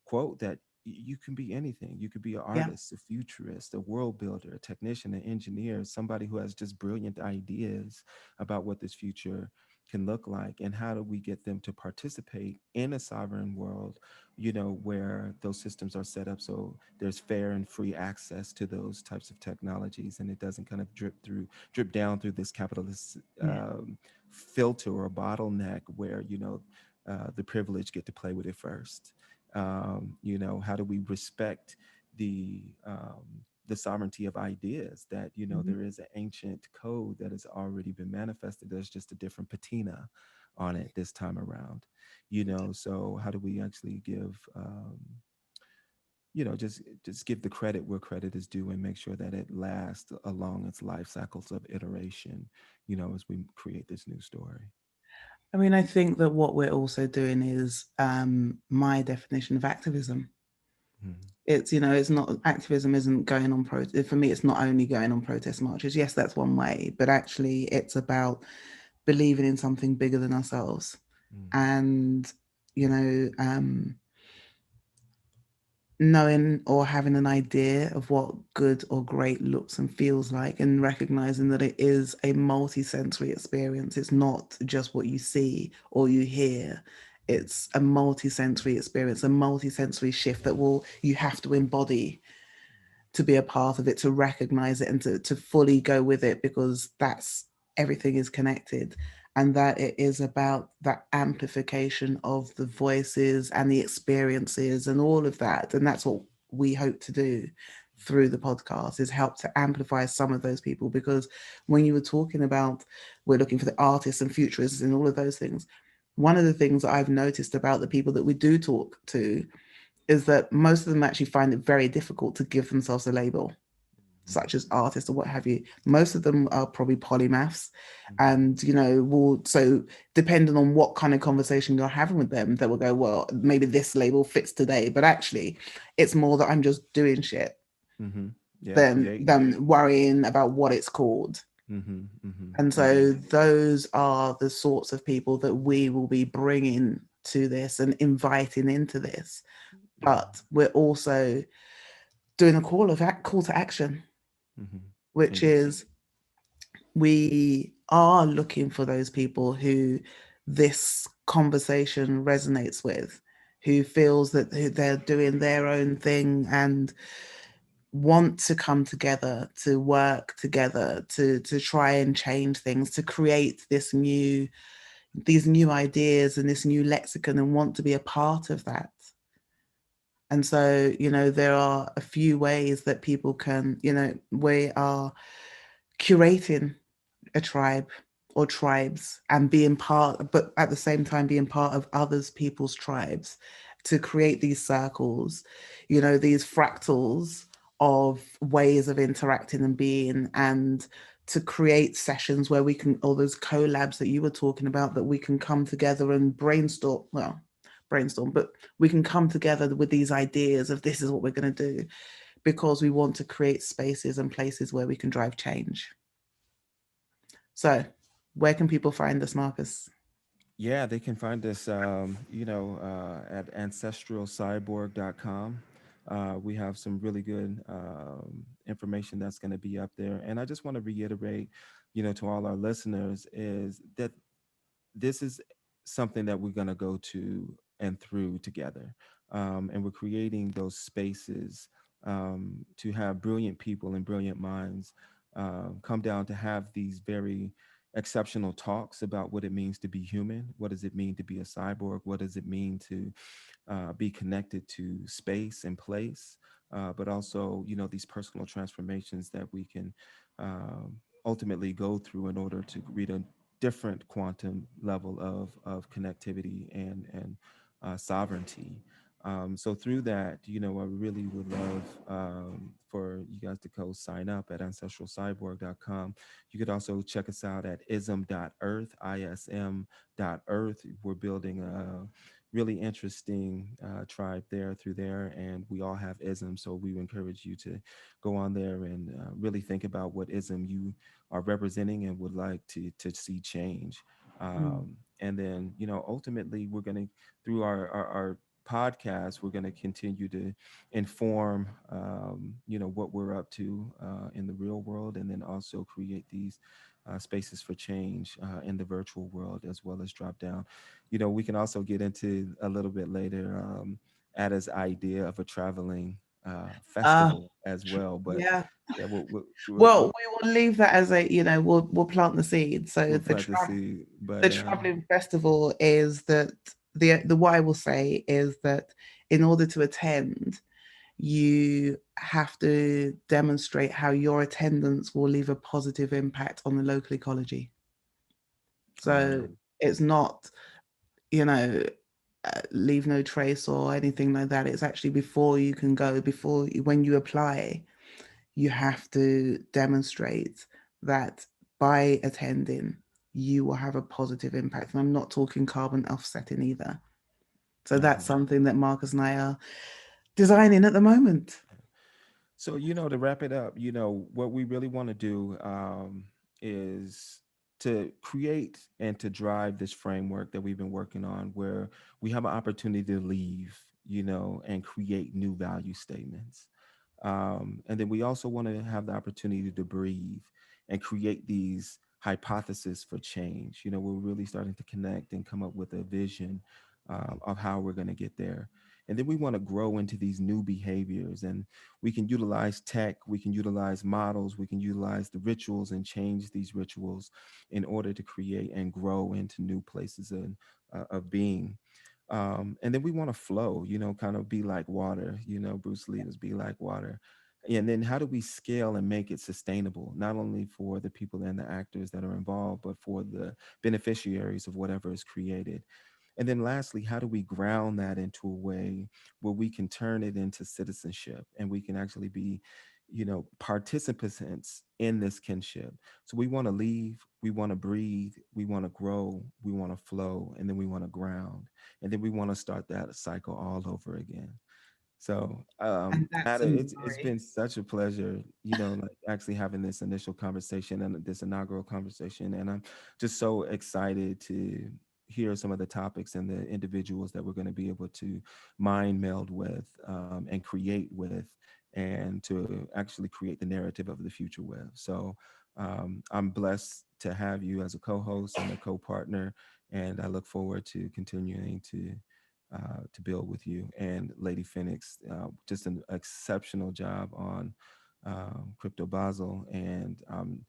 quote, that you can be anything. You could be an Yeah. artist, a futurist, a world builder, a technician, an engineer, somebody who has just brilliant ideas about what this future can look like, and how do we get them to participate in a sovereign world, you know, where those systems are set up so there's fair and free access to those types of technologies, and it doesn't kind of drip down through this capitalist filter or bottleneck where, you know, the privileged get to play with it first. You know, how do we respect the sovereignty of ideas, that, you know, there is an ancient code that has already been manifested, there's just a different patina on it this time around, you know. So how do we actually give you know, just give the credit where credit is due and make sure that it lasts along its life cycles of iteration, you know, as we create this new story. I mean, I think that what we're also doing is my definition of activism. Mhm. It's, you know, it's not, activism isn't going on for me, it's not only going on protest marches. Yes, that's one way, but actually it's about believing in something bigger than ourselves. Mhm. And, you know, knowing or having an idea of what good or great looks and feels like, and recognizing that it is a multi-sensory experience. It's not just what you see or you hear. It's a multi-sensory experience, a multi-sensory shift that you have to embody to be a part of it, to recognize it, and to fully go with it, because that's, everything is connected. And that it is about that amplification of the voices and the experiences and all of that. And that's what we hope to do through the podcast, is help to amplify some of those people. Because when you were talking about, we're looking for the artists and futurists and all of those things, one of the things that I've noticed about the people that we do talk to is that most of them actually find it very difficult to give themselves a label, such as artists or what have you. Most of them are probably polymaths, and you know, so depending on what kind of conversation you're having with them, they will go, well, maybe this label fits today, but actually it's more that I'm just doing shit Mm-hmm. Yeah, than creating. than worrying about what it's called. Mm-hmm. Mm-hmm. And so Mm-hmm. those are the sorts of people that we will be bringing to this and inviting into this. But we're also doing a call to action, Mm-hmm. which Indeed. is we are looking for those people who this conversation resonates with, who feels that they're doing their own thing and want to come together to work together to try and change things, to create these new ideas and this new lexicon, and want to be a part of that. And so, there are a few ways that people can, we are curating a tribe or tribes and being part, but at the same time being part of others people's tribes, to create these circles, these fractals of ways of interacting and being, and to create sessions where we can, all those collabs that you were talking about, that we can come together and brainstorm, but we can come together with these ideas of this is what we're going to do, because we want to create spaces and places where we can drive change. So, where can people find us, Marcus? Yeah, they can find us, at ancestralcyborg.com. We have some really good information that's going to be up there. And I just want to reiterate, to all our listeners, is that this is something that we're going to go to and through together. And we're creating those spaces to have brilliant people and brilliant minds come down to have these very exceptional talks about what it means to be human. What does it mean to be a cyborg? What does it mean to be connected to space and place? But also, these personal transformations that we can ultimately go through in order to reach a different quantum level of connectivity and sovereignty. So through that, I really would love for you guys to go sign up at ancestralcyborg.com. You could also check us out at ism.earth, ism.earth. We're building a really interesting tribe there through there, and we all have ism. So we encourage you to go on there and really think about what ism you are representing and would like to see change. Mm. And then, ultimately, we're going to, through our podcast, we're going to continue to inform, what we're up to in the real world, and then also create these spaces for change in the virtual world, as well as drop down. We can also get into a little bit later Ada's idea of a traveling Uh, festival as well. But yeah. yeah, Well, we will leave that as we'll plant the seed. So we'll plant the seed. the But traveling festival is that the what I will say is that in order to attend, you have to demonstrate how your attendance will leave a positive impact on the local ecology. So it's not, you know, leave no trace or anything like that. It's actually before you can go, when you apply, you have to demonstrate that by attending, you will have a positive impact. And I'm not talking carbon offsetting either. So that's mhm. something that Marcus and I are designing at the moment. So, to wrap it up, what we really want to do is to create and to drive this framework that we've been working on, where we have an opportunity to leave, and create new value statements. And then we also want to have the opportunity to breathe and create these hypotheses for change. We're really starting to connect and come up with a vision of how we're going to get there. And then we want to grow into these new behaviors, and we can utilize tech, we can utilize models, we can utilize the rituals and change these rituals in order to create and grow into new places of being. And then we want to flow, kind of be like water. Bruce Lee was be like water. And then how do we scale and make it sustainable, not only for the people and the actors that are involved, but for the beneficiaries of whatever is created? And then lastly, how do we ground that into a way where we can turn it into citizenship and we can actually be, participants in this kinship? So we want to leave, we want to breathe, we want to grow, we want to flow, and then we want to ground. And then we want to start that cycle all over again. So, And that's Ada, some it's glory. been such a pleasure, like actually having this initial conversation and this inaugural conversation. And I'm just so excited to hear some of the topics and the individuals that we're going to be able to mind meld with, and create with, and to actually create the narrative of the future with. So, I'm blessed to have you as a co-host and a co-partner, and I look forward to continuing to build with you and Lady Phoenix. Just an exceptional job on Crypto Basel, and I'm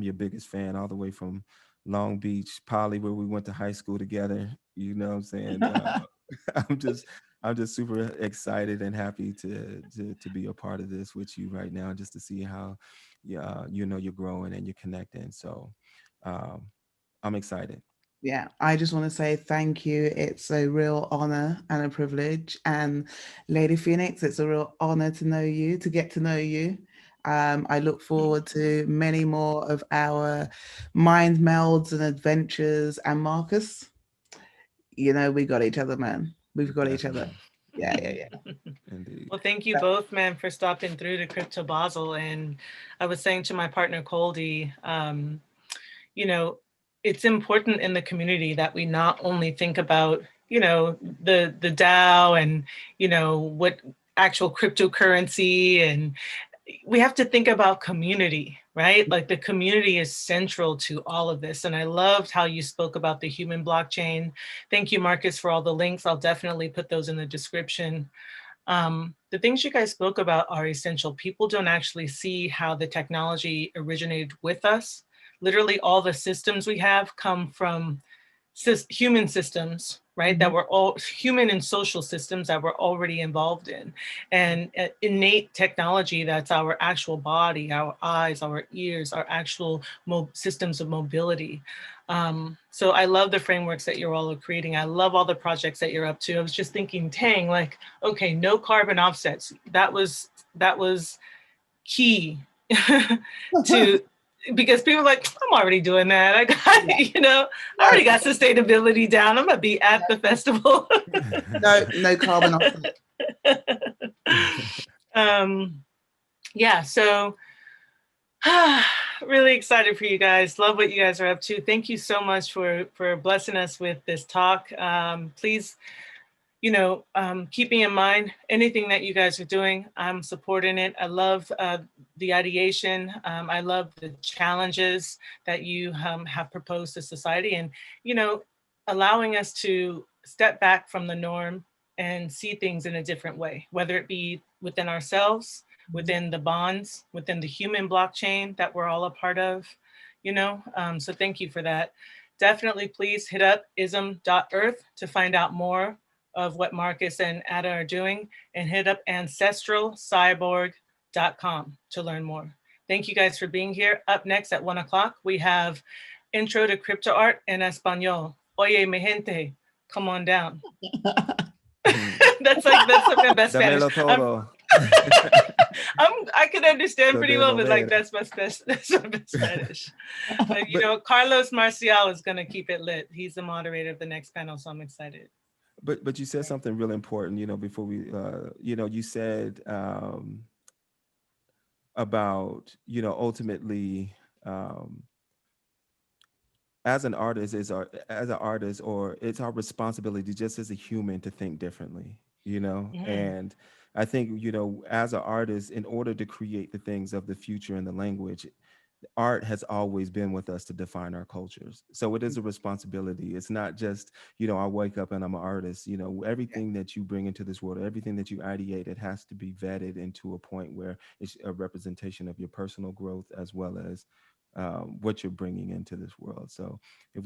your biggest fan all the way from Long Beach Poly, where we went to high school together. You know what I'm saying? I'm just I'm just super excited and happy to be a part of this with you right now, just to see how you're growing and you're connecting. So um, I'm excited. Yeah, I just want to say thank you. It's a real honor and a privilege. And Lady Phoenix, it's a real honor to know you, to get to know you. I look forward to many more of our mind melds and adventures. And Marcus, we got each other, man. We've got each other. Definitely. Yeah, yeah, Indeed. yeah. Indeed. Well, thank you both, man, for stopping through to Crypto Basel. And I was saying to my partner, Coldy, you know, it's important in the community that we not only think about, the DAO and, what actual cryptocurrency, and we have to think about community, right? Like the community is central to all of this. And I loved how you spoke about the human blockchain. Thank you, Marcus, for all the links. I'll definitely put those in the description. The things you guys spoke about are essential. People don't actually see how the technology originated with us. Literally all the systems we have come from human systems, right? That were all human and social systems that we're already involved in. And innate technology, that's our actual body, our eyes, our ears, our actual systems of mobility. So I love the frameworks that you're all creating. I love all the projects that you're up to. I was just thinking, dang, like, okay, no carbon offsets. That was key to, because people are like, I'm already doing that. I got, I already got sustainability down. I'm gonna be at the festival. No carbon offset. Yeah, so really excited for you guys. Love what you guys are up to. Thank you so much for blessing us with this talk. Please, keeping in mind anything that you guys are doing, I'm supporting it. I love the ideation. I love the challenges that you have proposed to society, and, allowing us to step back from the norm and see things in a different way, whether it be within ourselves, within the bonds, within the human blockchain that we're all a part of, so thank you for that. Definitely please hit up ism.earth to find out more of what Marcus and Ada are doing, and hit up ancestralcyborg.com to learn more. Thank you guys for being here. Up next at 1 o'clock, we have Intro to Crypto Art en Español. Oye, mi gente, come on down. that's my best Spanish. Damelo todo. I can understand pretty well, but like that's my best Spanish. But Carlos Marcial is gonna keep it lit. He's the moderator of the next panel, so I'm excited. But you said something really important, before we, you said about, ultimately, as an artist, or it's our responsibility just as a human to think differently, and I think, as an artist, in order to create the things of the future and the language, art has always been with us to define our cultures. So it is a responsibility. It's not just, I wake up and I'm an artist. Everything that you bring into this world, everything that you ideate, it has to be vetted into a point where it's a representation of your personal growth, as well as what you're bringing into this world. So if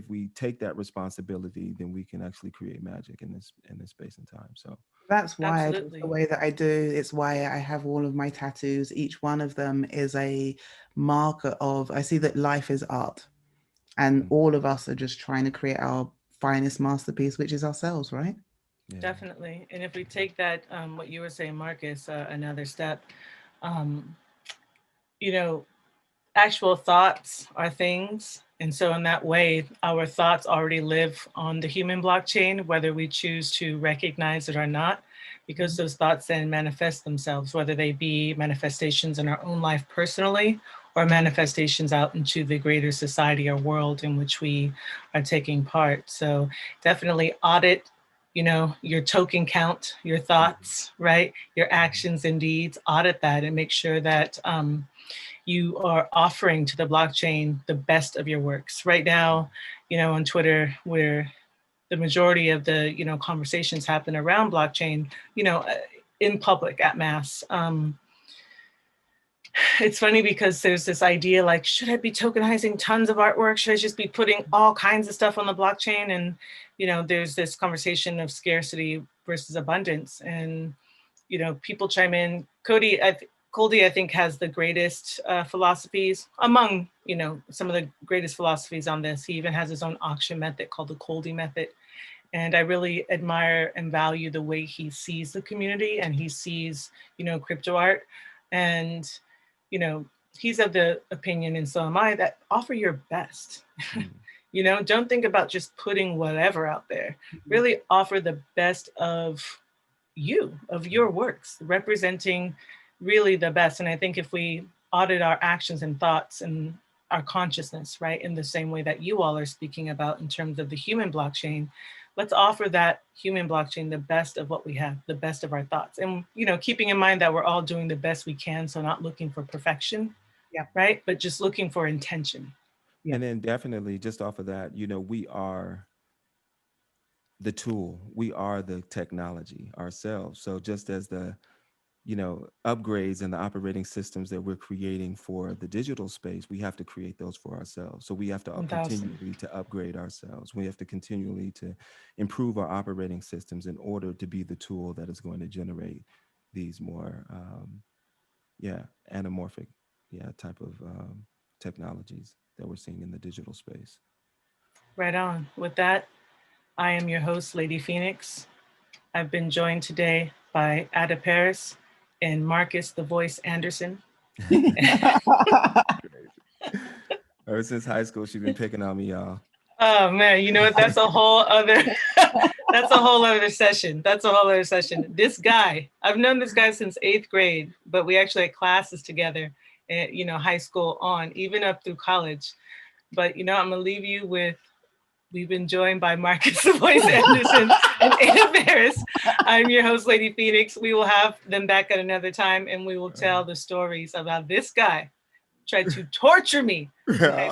we take that responsibility, then we can actually create magic in this space and time. So that's why absolutely. I do the way that I do. It's why I have all of my tattoos. Each one of them is a marker of, I see that life is art, and all of us are just trying to create our finest masterpiece, which is ourselves, right? Yeah. Definitely. And if we take that, what you were saying, Marcus, another step, actual thoughts are things. And so in that way, our thoughts already live on the human blockchain, whether we choose to recognize it or not. because those thoughts then manifest themselves, whether they be manifestations in our own life personally or manifestations out into the greater society or world in which we are taking part. So definitely audit, your token count, your thoughts, right? Your actions and deeds, audit that and make sure that you are offering to the blockchain the best of your works. Right now, on Twitter, where the majority of the, conversations happen around blockchain, in public at mass. It's funny because there's this idea like, should I be tokenizing tons of artwork? Should I just be putting all kinds of stuff on the blockchain? And, there's this conversation of scarcity versus abundance. And, people chime in. Goldie, I think, has the greatest philosophies among, some of the greatest philosophies on this. He even has his own auction method called the Goldie method. And I really admire and value the way he sees the community and he sees, crypto art. And, he's of the opinion, and so am I, that offer your best. Don't think about just putting whatever out there. Really offer the best of you, of your works, representing really the best. And I think if we audit our actions and thoughts and our consciousness, right, in the same way that you all are speaking about in terms of the human blockchain, let's offer that human blockchain the best of what we have, the best of our thoughts. And, keeping in mind that we're all doing the best we can. So not looking for perfection, right? But just looking for intention. And then definitely just off of that, we are the tool, we are the technology ourselves. So just as the upgrades and the operating systems that we're creating for the digital space, we have to create those for ourselves. So we have to continually to upgrade ourselves. We have to continually to improve our operating systems in order to be the tool that is going to generate these more, anamorphic, type of technologies that we're seeing in the digital space. Right on. With that, I am your host, Lady Phoenix. I've been joined today by Ada Paris and Marcus the Voice Anderson. Ever since high school, she's been picking on me, y'all. Oh man, you know what? That's a whole other that's a whole other session. That's a whole other session. This guy, I've known this guy since 8th grade, but we actually had classes together, high school on, even up through college. But I'm gonna leave you with, we've been joined by Marcus the Voice Anderson and Ada Paris. I'm your host, Lady Phoenix. We will have them back at another time and we will tell the stories about this guy tried to torture me.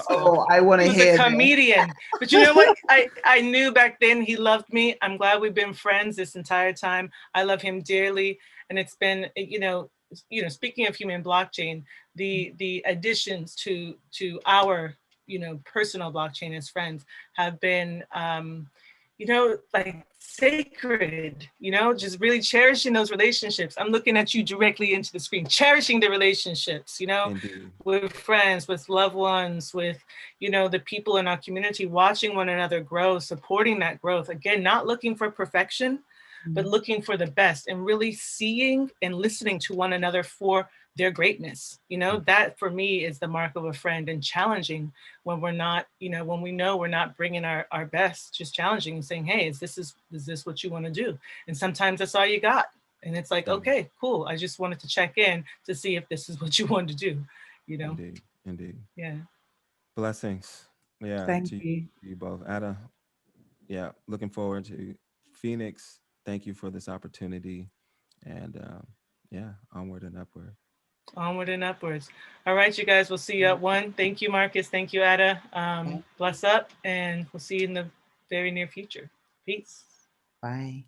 Oh, I want to hear. He was a comedian. But you know what? I knew back then he loved me. I'm glad we've been friends this entire time. I love him dearly. And it's been, speaking of human blockchain, the additions to our personal blockchain as friends have been like sacred, just really cherishing those relationships. I'm looking at you directly into the screen, cherishing the relationships, Indeed. with friends, with loved ones, with, the people in our community, watching one another grow, supporting that growth. Again, not looking for perfection, but looking for the best and really seeing and listening to one another for their greatness. That for me is the mark of a friend, and challenging when we're not, when we know we're not bringing our best, just challenging and saying, hey, is this what you want to do? And sometimes that's all you got. And it's like, okay, cool. I just wanted to check in to see if this is what you want to do, Indeed. Yeah. Blessings. Yeah. Thank to you. you both. Ada, looking forward to Phoenix. Thank you for this opportunity. And onward and upward. Onward and upwards. All right, you guys, we'll see you at 1. Thank you, Marcus. Thank you, Ada. Bless up, and we'll see you in the very near future. Peace. Bye.